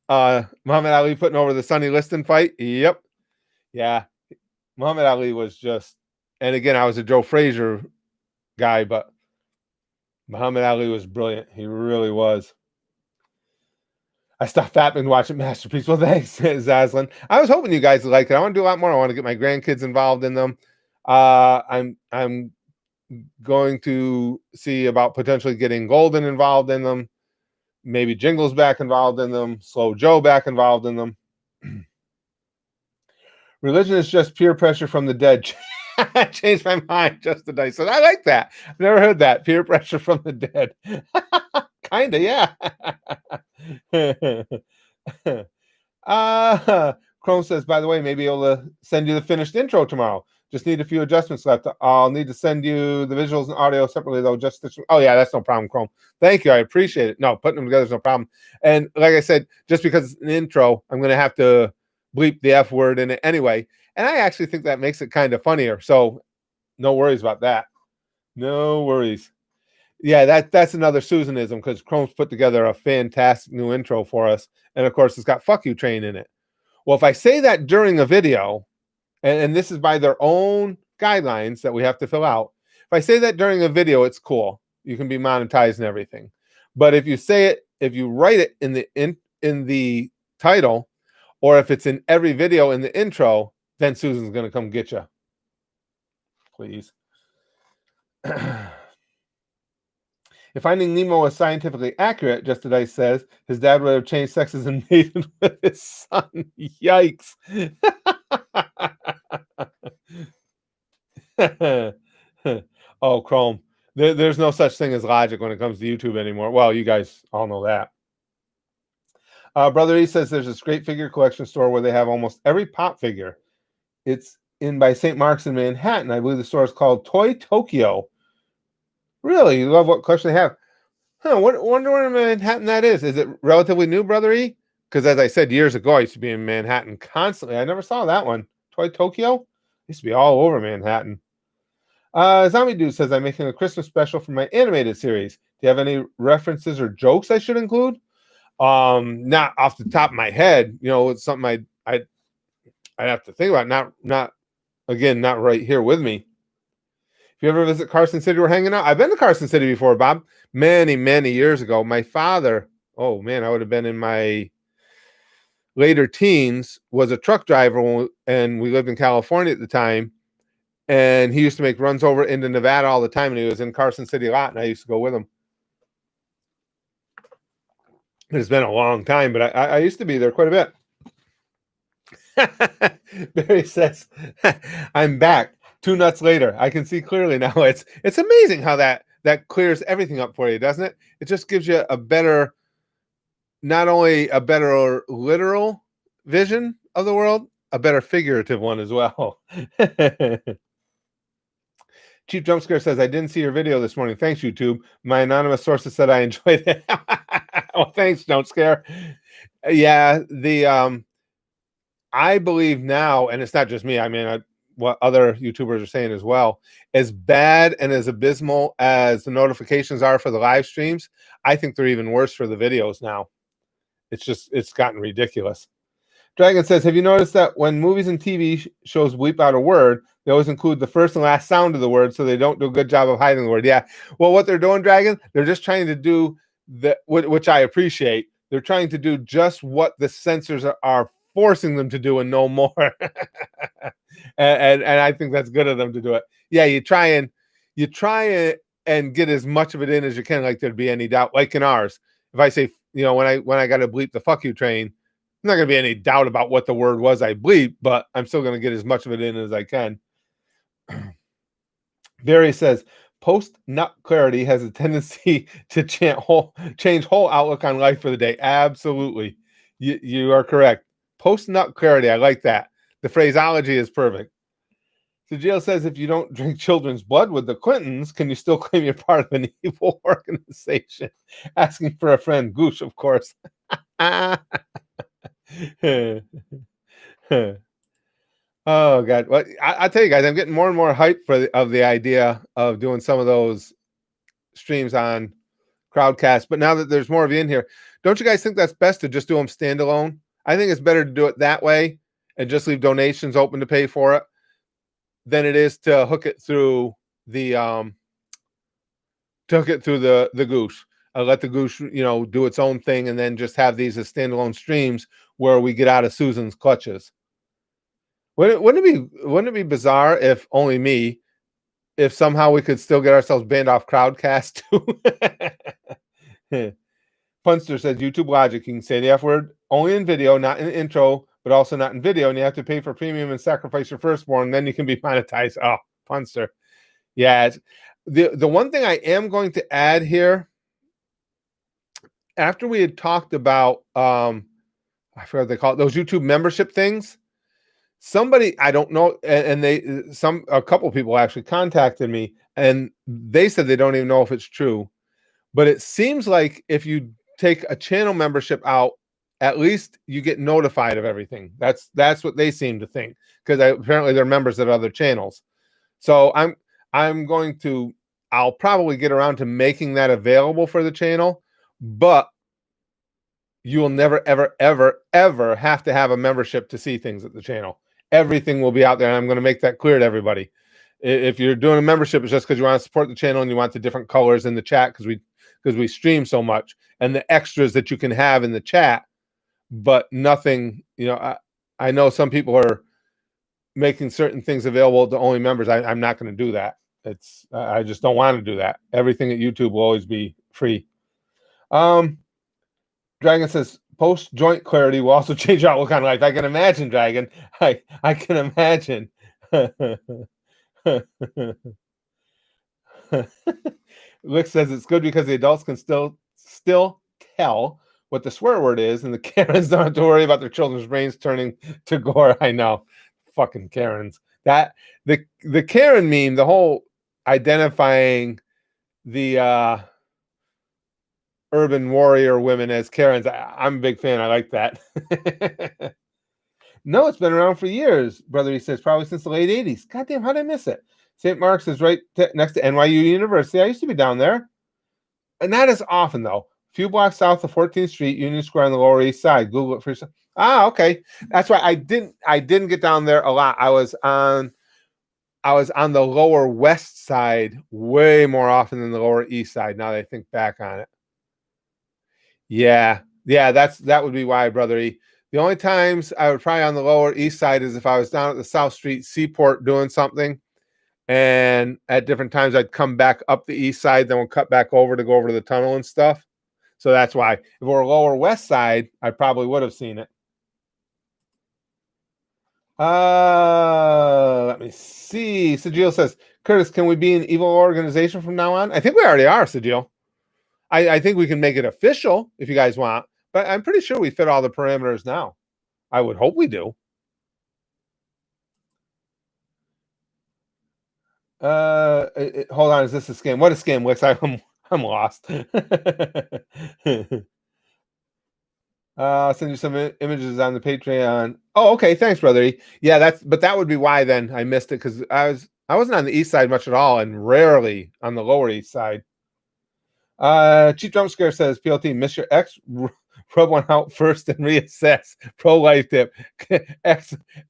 Muhammad Ali putting over the Sonny Liston fight. Yep. Yeah. Muhammad Ali was just, and again, I was a Joe Frazier guy, but Muhammad Ali was brilliant. He really was. I stopped fapping watching Masterpiece. Well, thanks, Zaslin. I was hoping you guys would like it. I want to do a lot more. I want to get my grandkids involved in them. I'm going to see about potentially getting Golden involved in them. Maybe Jingles back involved in them. Slow Joe back involved in them. Religion is just peer pressure from the dead. I changed my mind. Just a dice. So I like that. I've never heard that. Peer pressure from the dead. Kinda, yeah. Chrome says, by the way, maybe able to send you the finished intro tomorrow. Just need a few adjustments left. I'll need to send you the visuals and audio separately, though. Oh, yeah, that's no problem, Chrome. Thank you. I appreciate it. No, putting them together is no problem. And like I said, just because it's an intro, I'm going to have to bleep the F word in it anyway. And I actually think that makes it kind of funnier. So no worries about that. No worries. Yeah, that's another Susanism, because Chrome's put together a fantastic new intro for us. And of course, it's got fuck you train in it. Well, if I say that during a video, and this is by their own guidelines that we have to fill out. If I say that during a video, it's cool. You can be monetized and everything. But if you say it, if you write it in the title, or if it's in every video in the intro, then Susan's going to come get you. Please. If Finding Nemo was scientifically accurate, Just a Dice says, his dad would have changed sexes and mated with his son. Yikes. Oh, Chrome. There's no such thing as logic when it comes to YouTube anymore. Well, you guys all know that. Brother E says there's this great figure collection store where they have almost every pop figure. It's in by St. Mark's in Manhattan. I believe the store is called Toy Tokyo. Really? You love what collection they have? Wonder where in Manhattan that is. Is it relatively new, Brother E? Because as I said years ago, I used to be in Manhattan constantly. I never saw that one. Toy Tokyo? Used to be all over Manhattan. Zombie Dude says, I'm making a Christmas special for my animated series. Do you have any references or jokes I should include? Not off the top of my head. You know, it's something I'd have to think about. Not right here with me. If you ever visit Carson City, we're hanging out. I've been to Carson City before, Bob. Many, many years ago. My father, oh man, I would have been in my later teens, was a truck driver, and we lived in California at the time. And he used to make runs over into Nevada all the time, and he was in Carson City a lot, and I used to go with him. It's been a long time, but I used to be there quite a bit. Barry says, I'm back 2 nuts later. I can see clearly now. It's amazing how that clears everything up for you, doesn't it? It just gives you a better, not only a better literal vision of the world, a better figurative one as well. Cheap Jump Scare says, I didn't see your video this morning. Thanks, YouTube. My anonymous sources said I enjoyed it. Well, thanks, Jump Scare. Yeah, I believe now, and it's not just me, I mean, what other YouTubers are saying as well, as bad and as abysmal as the notifications are for the live streams, I think they're even worse for the videos now. It's gotten ridiculous. Dragon says, have you noticed that when movies and TV shows bleep out a word, they always include the first and last sound of the word, so they don't do a good job of hiding the word? Yeah. Well, what they're doing, Dragon, they're just trying to do which I appreciate. They're trying to do just what the censors are forcing them to do and no more. and I think that's good of them to do it. Yeah, you try and get as much of it in as you can, like there'd be any doubt. Like in ours, if I say, you know, when I got to bleep the fuck you train, I'm not going to be any doubt about what the word was I bleep, but I'm still going to get as much of it in as I can. Barry says, post-nut clarity has a tendency to change whole outlook on life for the day. Absolutely. You are correct. Post-nut clarity, I like that. The phraseology is perfect. So Jill says, if you don't drink children's blood with the Clintons, can you still claim you're part of an evil organization? Asking for a friend. Goosh, of course. Oh God! Well, I tell you guys, I'm getting more and more hyped of the idea of doing some of those streams on Crowdcast. But now that there's more of you in here, don't you guys think that's best to just do them standalone? I think it's better to do it that way and just leave donations open to pay for it than it is to hook it through the Goosh. Let the Goosh, you know, do its own thing, and then just have these as standalone streams where we get out of Susan's clutches. Wouldn't it be bizarre if only me, if somehow we could still get ourselves banned off Crowdcast too? Punster says, YouTube logic, you can say the F word only in video, not in the intro, but also not in video, and you have to pay for premium and sacrifice your firstborn, then you can be monetized. Oh, Punster. Yeah. The one thing I am going to add here, after we had talked about I forgot what they call it, those YouTube membership things, somebody, I don't know, and a couple people actually contacted me, and they said they don't even know if it's true, but it seems like if you take a channel membership out, at least you get notified of everything. That's what they seem to think, because apparently they're members of other channels. So I'll probably get around to making that available for the channel, but you will never, ever, ever, ever have to have a membership to see things at the channel. Everything will be out there, and I'm going to make that clear to everybody. If you're doing a membership, it's just because you want to support the channel and you want the different colors in the chat because we stream so much, and the extras that you can have in the chat, but nothing, you know, I know some people are making certain things available to only members. I'm not going to do that. I just don't want to do that. Everything at YouTube will always be free. Dragon says, post joint clarity will also change your outlook on life. I can imagine, Dragon. I can imagine. Lick says it's good because the adults can still tell what the swear word is, and the Karens don't have to worry about their children's brains turning to gore. I know. Fucking Karens. That the Karen meme, the whole identifying the urban warrior women as Karens, I'm a big fan. I like that. No, it's been around for years, brother. He says probably since the late 80s. Goddamn, how did I miss it? St. Mark's is right next to NYU University. I used to be down there. And not as often, though. A few blocks south of 14th Street, Union Square on the Lower East Side. Google it for yourself. Ah, okay. That's why I didn't get down there a lot. I was on the Lower West Side way more often than the Lower East Side, now that I think back on it. Yeah, that would be why, brother E. The only times I would probably on the Lower East Side is if I was down at the South Street Seaport doing something, and at different times I'd come back up the East Side, then we'll cut back over to go over to the tunnel and stuff. So that's why. If it were Lower West Side, I probably would have seen it. Let me see. Sajil says, Curtis, can we be an evil organization from now on? I think we already are, Sajil. I think we can make it official if you guys want, but I'm pretty sure we fit all the parameters now. I would hope we do. Hold on, is this a scam? What a scam, Wix? I'm lost. I'll send you some images on the Patreon. Oh, okay. Thanks, brother. Yeah, that would be why then I missed it, because I wasn't on the east side much at all, and rarely on the lower east side. Cheap Jump Scare says, PLT, miss your ex, rub one out first and reassess. Pro-life tip.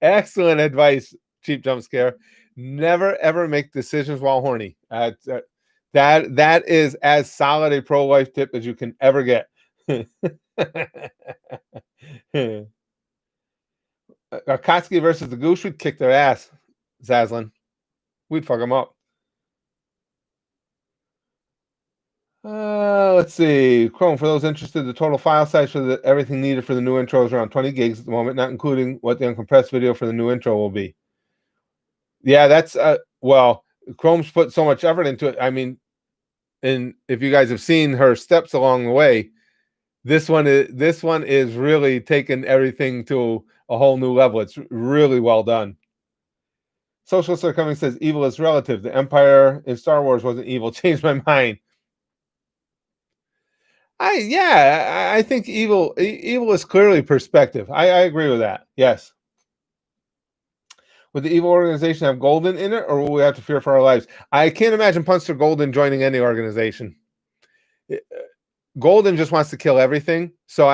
Excellent advice, Cheap Jump Scare. Never ever make decisions while horny. That is as solid a pro-life tip as you can ever get. Kotsky versus the Goose, we'd kick their ass, Zaslin. We'd fuck them up. Let's see. Chrome, for those interested, the total file size for everything needed for the new intro is around 20 gigs at the moment, not including what the uncompressed video for the new intro will be. Yeah, that's well, Chrome's put so much effort into it. I mean, and if you guys have seen her steps along the way, this one is really taking everything to a whole new level. It's really well done. Socialist are coming says evil is relative. The Empire in Star Wars wasn't evil. Changed my mind. I think evil is clearly perspective. I agree with that. Yes. Would the evil organization have Golden in it, or will we have to fear for our lives? I can't imagine Punster Golden joining any organization. Golden just wants to kill everything, so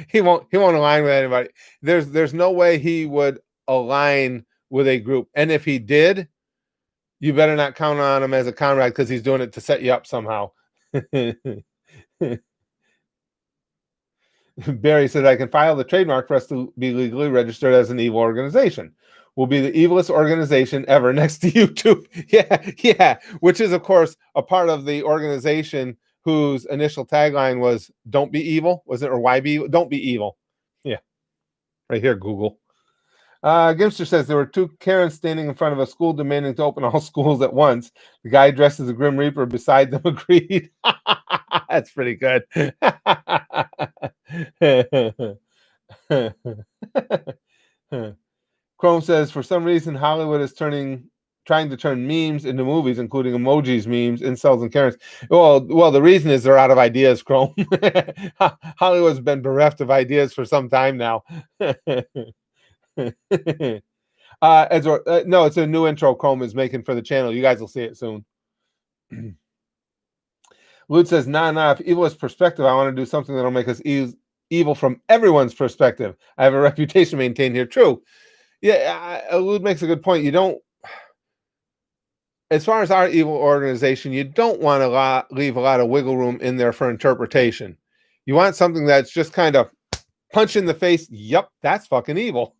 he won't align with anybody. There's no way he would align with a group, and if he did, you better not count on him as a comrade, because he's doing it to set you up somehow. Barry says, I can file the trademark for us to be legally registered as an evil organization. We'll be the evilest organization ever next to YouTube. Yeah. Which is, of course, a part of the organization whose initial tagline was "Don't be evil." Was it, or why be evil? Don't be evil. Yeah. Right here, Google. Gimster says there were two Karens standing in front of a school demanding to open all schools at once. The guy dressed as a Grim Reaper beside them agreed. That's pretty good. Chrome says, for some reason, Hollywood is trying to turn memes into movies, including emojis, memes, incels, and Karens. Well, the reason is they're out of ideas, Chrome. Hollywood's been bereft of ideas for some time now. No, it's a new intro Chrome is making for the channel. You guys will see it soon. Lute says, nah, if evil is perspective, I want to do something that'll make us evil from everyone's perspective. I have a reputation to maintain here. True. Yeah, Lute makes a good point. You don't, as far as our evil organization, you don't want to leave a lot of wiggle room in there for interpretation. You want something that's just kind of punch in the face. Yep, that's fucking evil.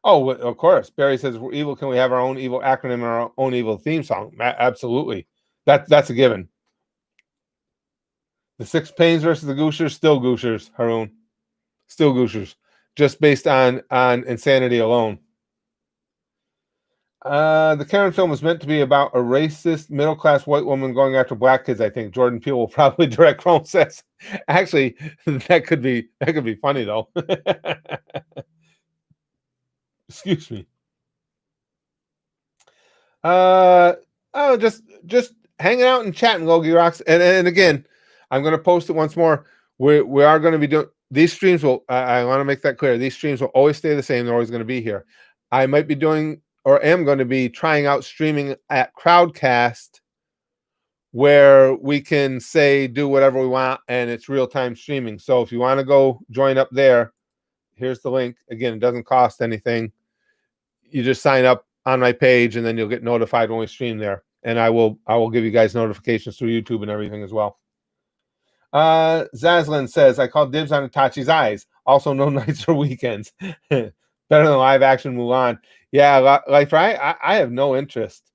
Oh, of course. Barry says, we're evil. Can we have our own evil acronym and our own evil theme song? Absolutely. That's a given. The Six Pains versus the Gooshers, still Gooshers, Haroon. Still Gooshers. Just based on insanity alone. The Karen film was meant to be about a racist middle-class white woman going after black kids, I think. Jordan Peele will probably direct. Chrome says. Actually, that could be funny though. Excuse me. Just hanging out and chatting, Logie Rocks. And again, I'm going to post it once more. We are going to be doing these streams. I want to make that clear. These streams will always stay the same. They're always going to be here. I might be doing or am going to be trying out streaming at Crowdcast, where we can say do whatever we want and it's real-time streaming. So if you want to go join up there, here's the link. Again, it doesn't cost anything. You just sign up on my page and then you'll get notified when we stream there. And I will give you guys notifications through YouTube and everything as well. Zaslin says, I call dibs on Itachi's eyes. Also, no nights or weekends. Better than live action Mulan. Yeah, like I have no interest.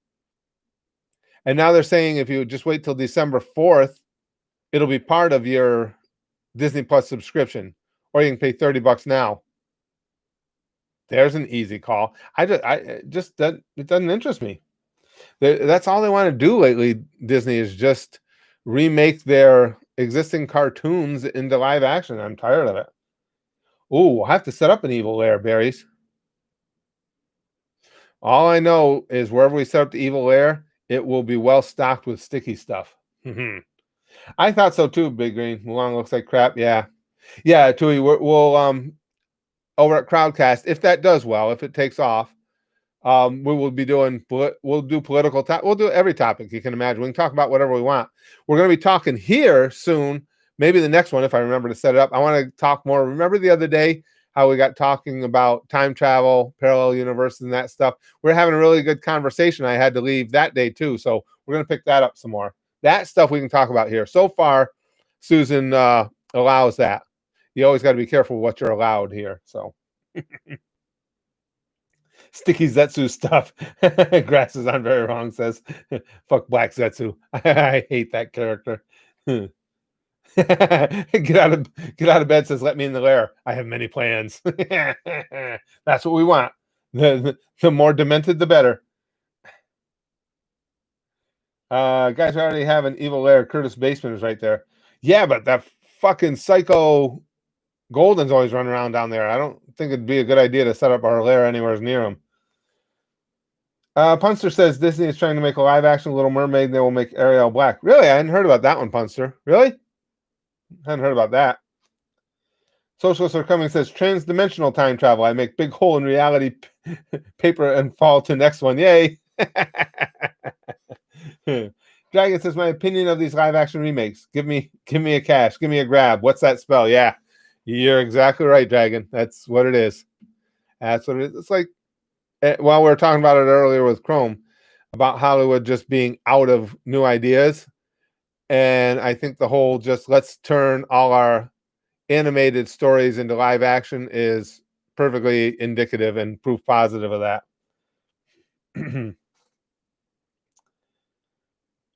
And now they're saying if you just wait till December 4th, it'll be part of your Disney Plus subscription, or you can pay $30 now. There's an easy call. It doesn't interest me. That's all they want to do lately. Disney is just remake their existing cartoons into live action. I'm tired of it. Ooh, we'll have to set up an evil lair, berries. All I know is wherever we set up the evil lair, it will be well stocked with sticky stuff. I thought so too, Big Green. Mulan looks like crap. Yeah. Tui, we'll over at Crowdcast, if that does well, if it takes off, we will be doing. We'll do political. We'll do every topic you can imagine. We can talk about whatever we want. We're going to be talking here soon. Maybe the next one, if I remember to set it up. I want to talk more. Remember the other day how we got talking about time travel, parallel universes, and that stuff? We're having a really good conversation. I had to leave that day too, so we're going to pick that up some more. That stuff we can talk about here. So far, Susan allows that. You always got to be careful what you're allowed here. So, sticky Zetsu stuff. Grass is on very wrong. Says, "Fuck Black Zetsu." I hate that character. Get out of bed. Says, "Let me in the lair. I have many plans." That's what we want. The more demented, the better. Guys, I already have an evil lair. Curtis Basement is right there. Yeah, but that fucking psycho Golden's always running around down there. I don't think it'd be a good idea to set up our lair anywhere near him. Punster says Disney is trying to make a live action Little Mermaid and they will make Ariel black. Really? I hadn't heard about that one, Punster. Really? I hadn't heard about that. Socialists Are Coming says transdimensional time travel. I make big hole in reality paper and fall to next one. Yay. Dragon says, my opinion of these live action remakes. Give me a cash. Give me a grab. What's that spell? Yeah. You're exactly right, Dragon. That's what it is. That's what it is. It's like, while we were talking about it earlier with Chrome, about Hollywood just being out of new ideas. And I think the whole just let's turn all our animated stories into live action is perfectly indicative and proof positive of that.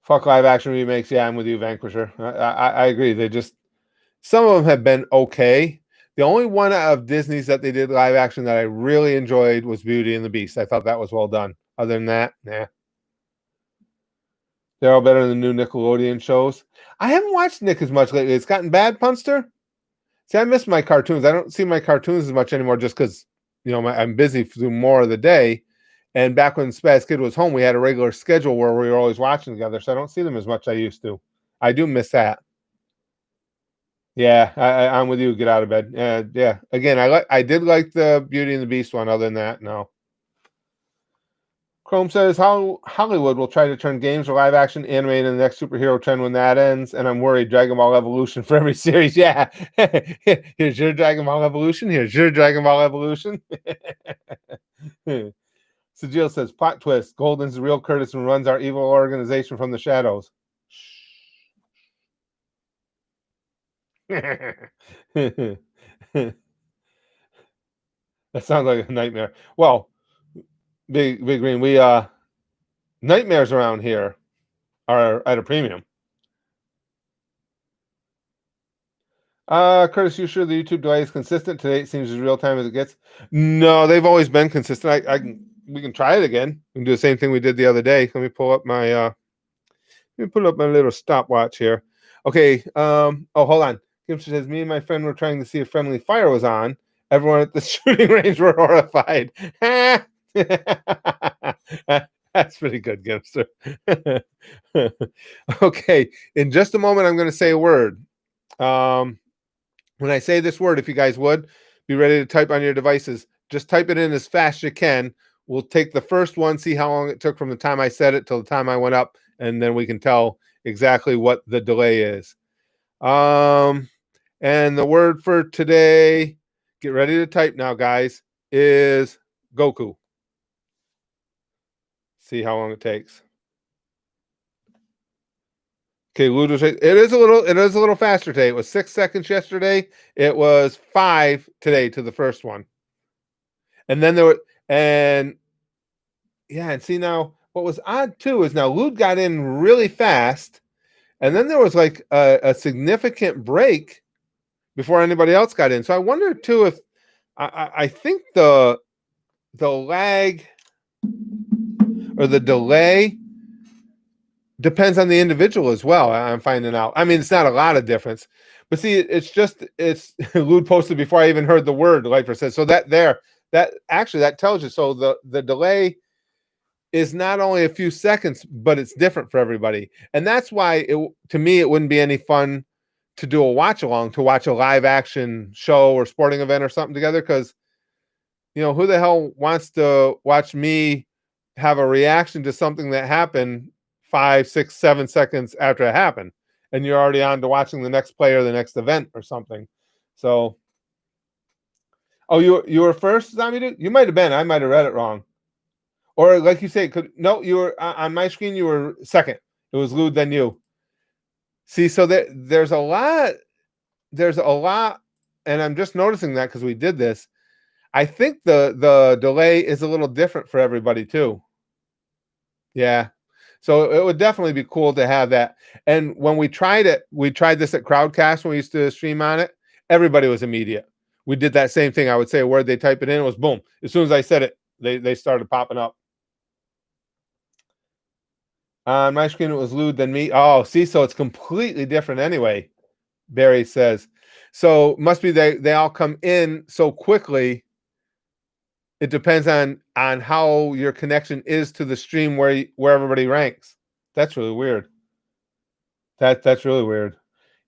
Fuck live action remakes. Yeah, I'm with you, Vanquisher. I agree. Some of them have been okay. The only one of Disney's that they did live action that I really enjoyed was Beauty and the Beast. I thought that was well done. Other than that, nah. They're all better than the new Nickelodeon shows. I haven't watched Nick as much lately. It's gotten bad, Punster. See, I miss my cartoons. I don't see my cartoons as much anymore just because, I'm busy through more of the day. And back when Spaz Kid was home, we had a regular schedule where we were always watching together. So I don't see them as much as I used to. I do miss that. Yeah, I'm with you. Get out of bed. Yeah. Again, I did like the Beauty and the Beast one. Other than that, no. Chrome says how Hollywood will try to turn games or live action animated in the next superhero trend when that ends, and I'm worried. Dragon Ball Evolution for every series. Yeah, here's your Dragon Ball Evolution. Here's your Dragon Ball Evolution. Sajil says plot twist: Golden's the real Curtis and runs our evil organization from the shadows. That sounds like a nightmare. Well, Big Green, we nightmares around here are at a premium. Curtis, you sure the YouTube delay is consistent? Today it seems as real time as it gets. No, they've always been consistent. We can try it again. We can do the same thing we did the other day. Let me pull up my little stopwatch here. Okay. Hold on. Gimster says, me and my friend were trying to see if Friendly Fire was on. Everyone at the shooting range were horrified. That's pretty good, Gimster. Okay. In just a moment, I'm going to say a word. When I say this word, if you guys would, be ready to type on your devices. Just type it in as fast as you can. we'll take the first one, see how long it took from the time I said it till the time I went up, and then we can tell exactly what the delay is. And the word for today, get ready to type now, guys, is Goku. See how long it takes. Okay, Ludo, it is a little faster today. It was 6 seconds yesterday. It was 5 today to the first one. And then and see now what was odd too is now Lude got in really fast, and then there was like a significant break before anybody else got in. So I wonder too if I think the lag or the delay depends on the individual as well. I'm finding out. I mean, it's not a lot of difference, but see, it's Lude posted before I even heard the word. Lifer says so that actually that tells you. So the delay is not only a few seconds, but it's different for everybody, and that's why to me it wouldn't be any fun to do a watch along, to watch a live action show or sporting event or something together, because who the hell wants to watch me have a reaction to something that happened 5, 6, 7 seconds after it happened, and you're already on to watching the next play or the next event or something. So, you were first, Zombie Dude? You might have been. I might have read it wrong. Or like you say, you were on my screen. You were second. It was Lude, then you. See, so there's a lot, and I'm just noticing that because we did this. I think the delay is a little different for everybody too. Yeah. So it would definitely be cool to have that. And when we tried this at Crowdcast when we used to stream on it, everybody was immediate. We did that same thing. I would say a word, they type it in, it was boom. As soon as I said it, they started popping up. On my screen, it was Lude, then me. Oh, see, so it's completely different anyway, Barry says. So must be they all come in so quickly. It depends on how your connection is to the stream where everybody ranks. That's really weird. That's really weird.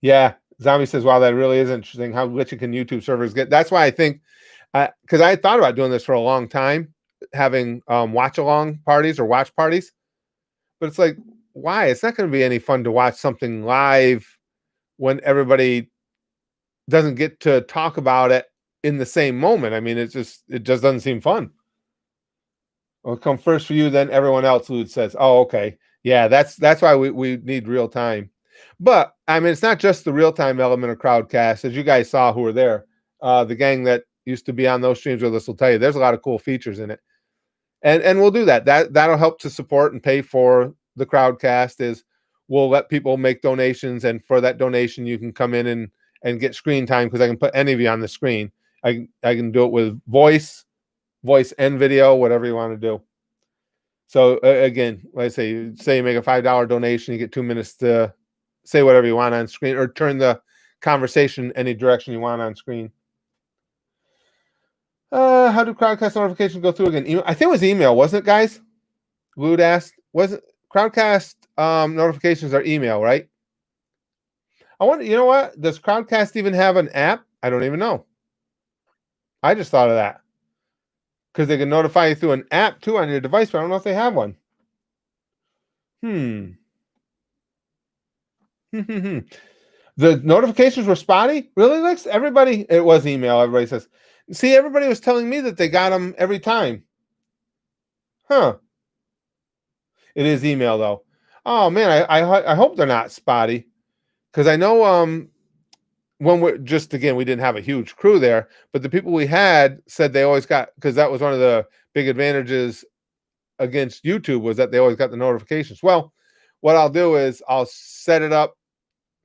Yeah, Zombie says, wow, that really is interesting how glitchy can YouTube servers get. That's why I think, because I thought about doing this for a long time, having watch along parties or watch parties. But it's like, why? It's not going to be any fun to watch something live when everybody doesn't get to talk about it in the same moment. I mean, it just doesn't seem fun. It'll come first for you, then everyone else, Lude says. Oh, okay. Yeah, that's why we need real time. But I mean, it's not just the real time element of Crowdcast, as you guys saw who were there. The gang that used to be on those streams with us will tell you there's a lot of cool features in it. And we'll do that. That'll help to support and pay for the Crowdcast. Is we'll let people make donations, and for that donation, you can come in and get screen time, because I can put any of you on the screen. I can do it with voice and video, whatever you want to do. So again, like I say you make a $5 donation, you get 2 minutes to say whatever you want on screen, or turn the conversation any direction you want on screen. How do Crowdcast notifications go through again? I think it was email, wasn't it, guys? Lude asked. Wasn't Crowdcast notifications are email, right? I wonder, you know what? Does Crowdcast even have an app? I don't even know. I just thought of that. Because they can notify you through an app too on your device, but I don't know if they have one. The notifications were spotty? Really, Lex? Everybody, it was email, everybody says. See, everybody was telling me that they got them every time. Huh. It is email, though. Oh, man, I hope they're not spotty. Because I know when we didn't have a huge crew there, but the people we had said they always got, because that was one of the big advantages against YouTube, was that they always got the notifications. Well, what I'll do is I'll set it up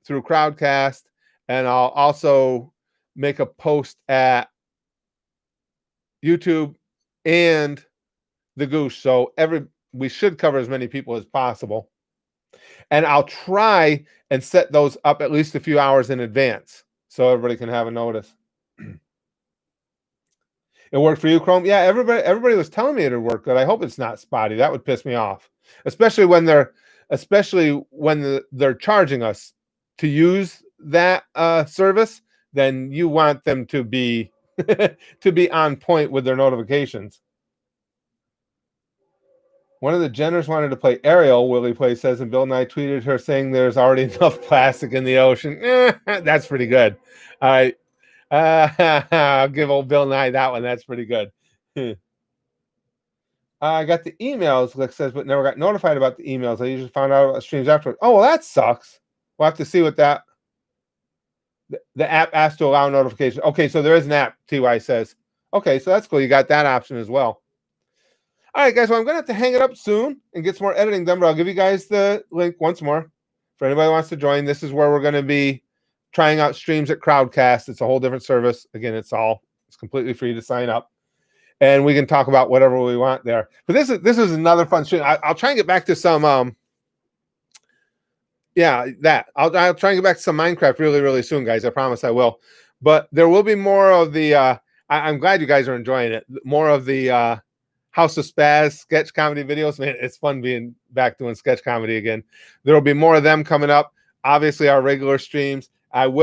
through Crowdcast, and I'll also make a post at YouTube and the Goose, so we should cover as many people as possible. And I'll try and set those up at least a few hours in advance so everybody can have a notice. It worked for you, Chrome? Yeah, everybody was telling me it would work good. I hope it's not spotty. That would piss me off, especially when they're charging us to use that service. Then you want them to be to be on point with their notifications. One of the Jenners wanted to play Ariel, Willie Play says, and Bill Nye tweeted her saying there's already enough plastic in the ocean. That's pretty good. All right. I'll give old Bill Nye that one. That's pretty good. I got the emails, Lick says, but never got notified about the emails. I usually found out about streams afterwards. Oh, well, that sucks. We'll have to see what that... The app asks to allow notification. Okay, so there is an app, TY says. Okay, so that's cool. You got that option as well. All right, guys, well, I'm going to have to hang it up soon and get some more editing done, but I'll give you guys the link once more. For anybody who wants to join, this is where we're going to be trying out streams at Crowdcast. It's a whole different service. Again, it's completely free to sign up. And we can talk about whatever we want there. But this is another fun stream. I'll try and get back to some... I'll try and get back to some Minecraft really, really soon, guys. I promise I will. But there will be more of the... I'm glad you guys are enjoying it. More of the... House of Spaz sketch comedy videos. Man, it's fun being back doing sketch comedy again. There will be more of them coming up. Obviously, our regular streams. I've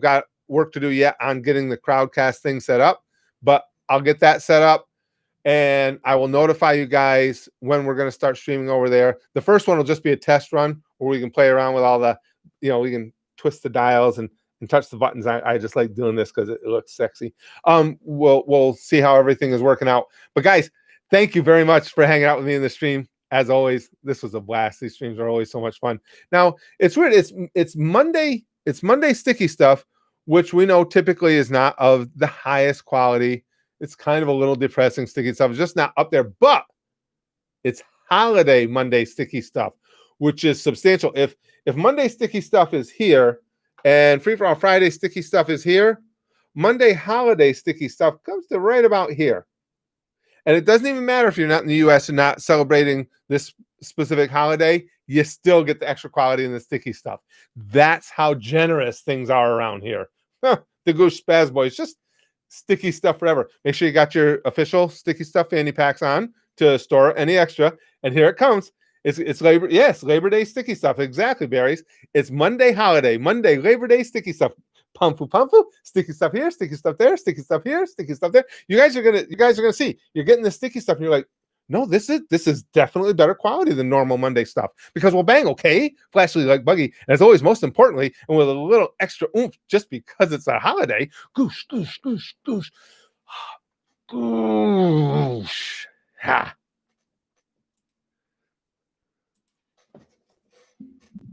got work to do yet on getting the Crowdcast thing set up, but I'll get that set up and I will notify you guys when we're going to start streaming over there. The first one will just be a test run where we can play around with all the, we can twist the dials and touch the buttons. I just like doing this because it looks sexy. We'll see how everything is working out. But guys, thank you very much for hanging out with me in the stream. As always, this was a blast. These streams are always so much fun. Now, it's weird. It's Monday. It's Monday sticky stuff, which we know typically is not of the highest quality. It's kind of a little depressing sticky stuff. It's just not up there. But it's holiday Monday sticky stuff, which is substantial. If Monday sticky stuff is here and Free For All Friday sticky stuff is here, Monday holiday sticky stuff comes to right about here. And it doesn't even matter if you're not in the U.S. and not celebrating this specific holiday, you still get the extra quality in the sticky stuff. That's how generous things are around here. The Goose Spaz Boys, just sticky stuff forever. Make sure you got your official sticky stuff fanny packs on to store any extra. And here it comes. It's Labor Day sticky stuff. Exactly, berries. It's Monday holiday, Monday Labor Day sticky stuff. Pumfu, sticky stuff here, sticky stuff there, sticky stuff here, sticky stuff there. You guys are gonna see. You're getting the sticky stuff, and you're like, no, this is definitely better quality than normal Monday stuff. Because we'll bang, okay, flashly like Buggy, and as always, most importantly, and with a little extra oomph, just because it's a holiday. Goosh, goosh, goosh, goosh. Goosh.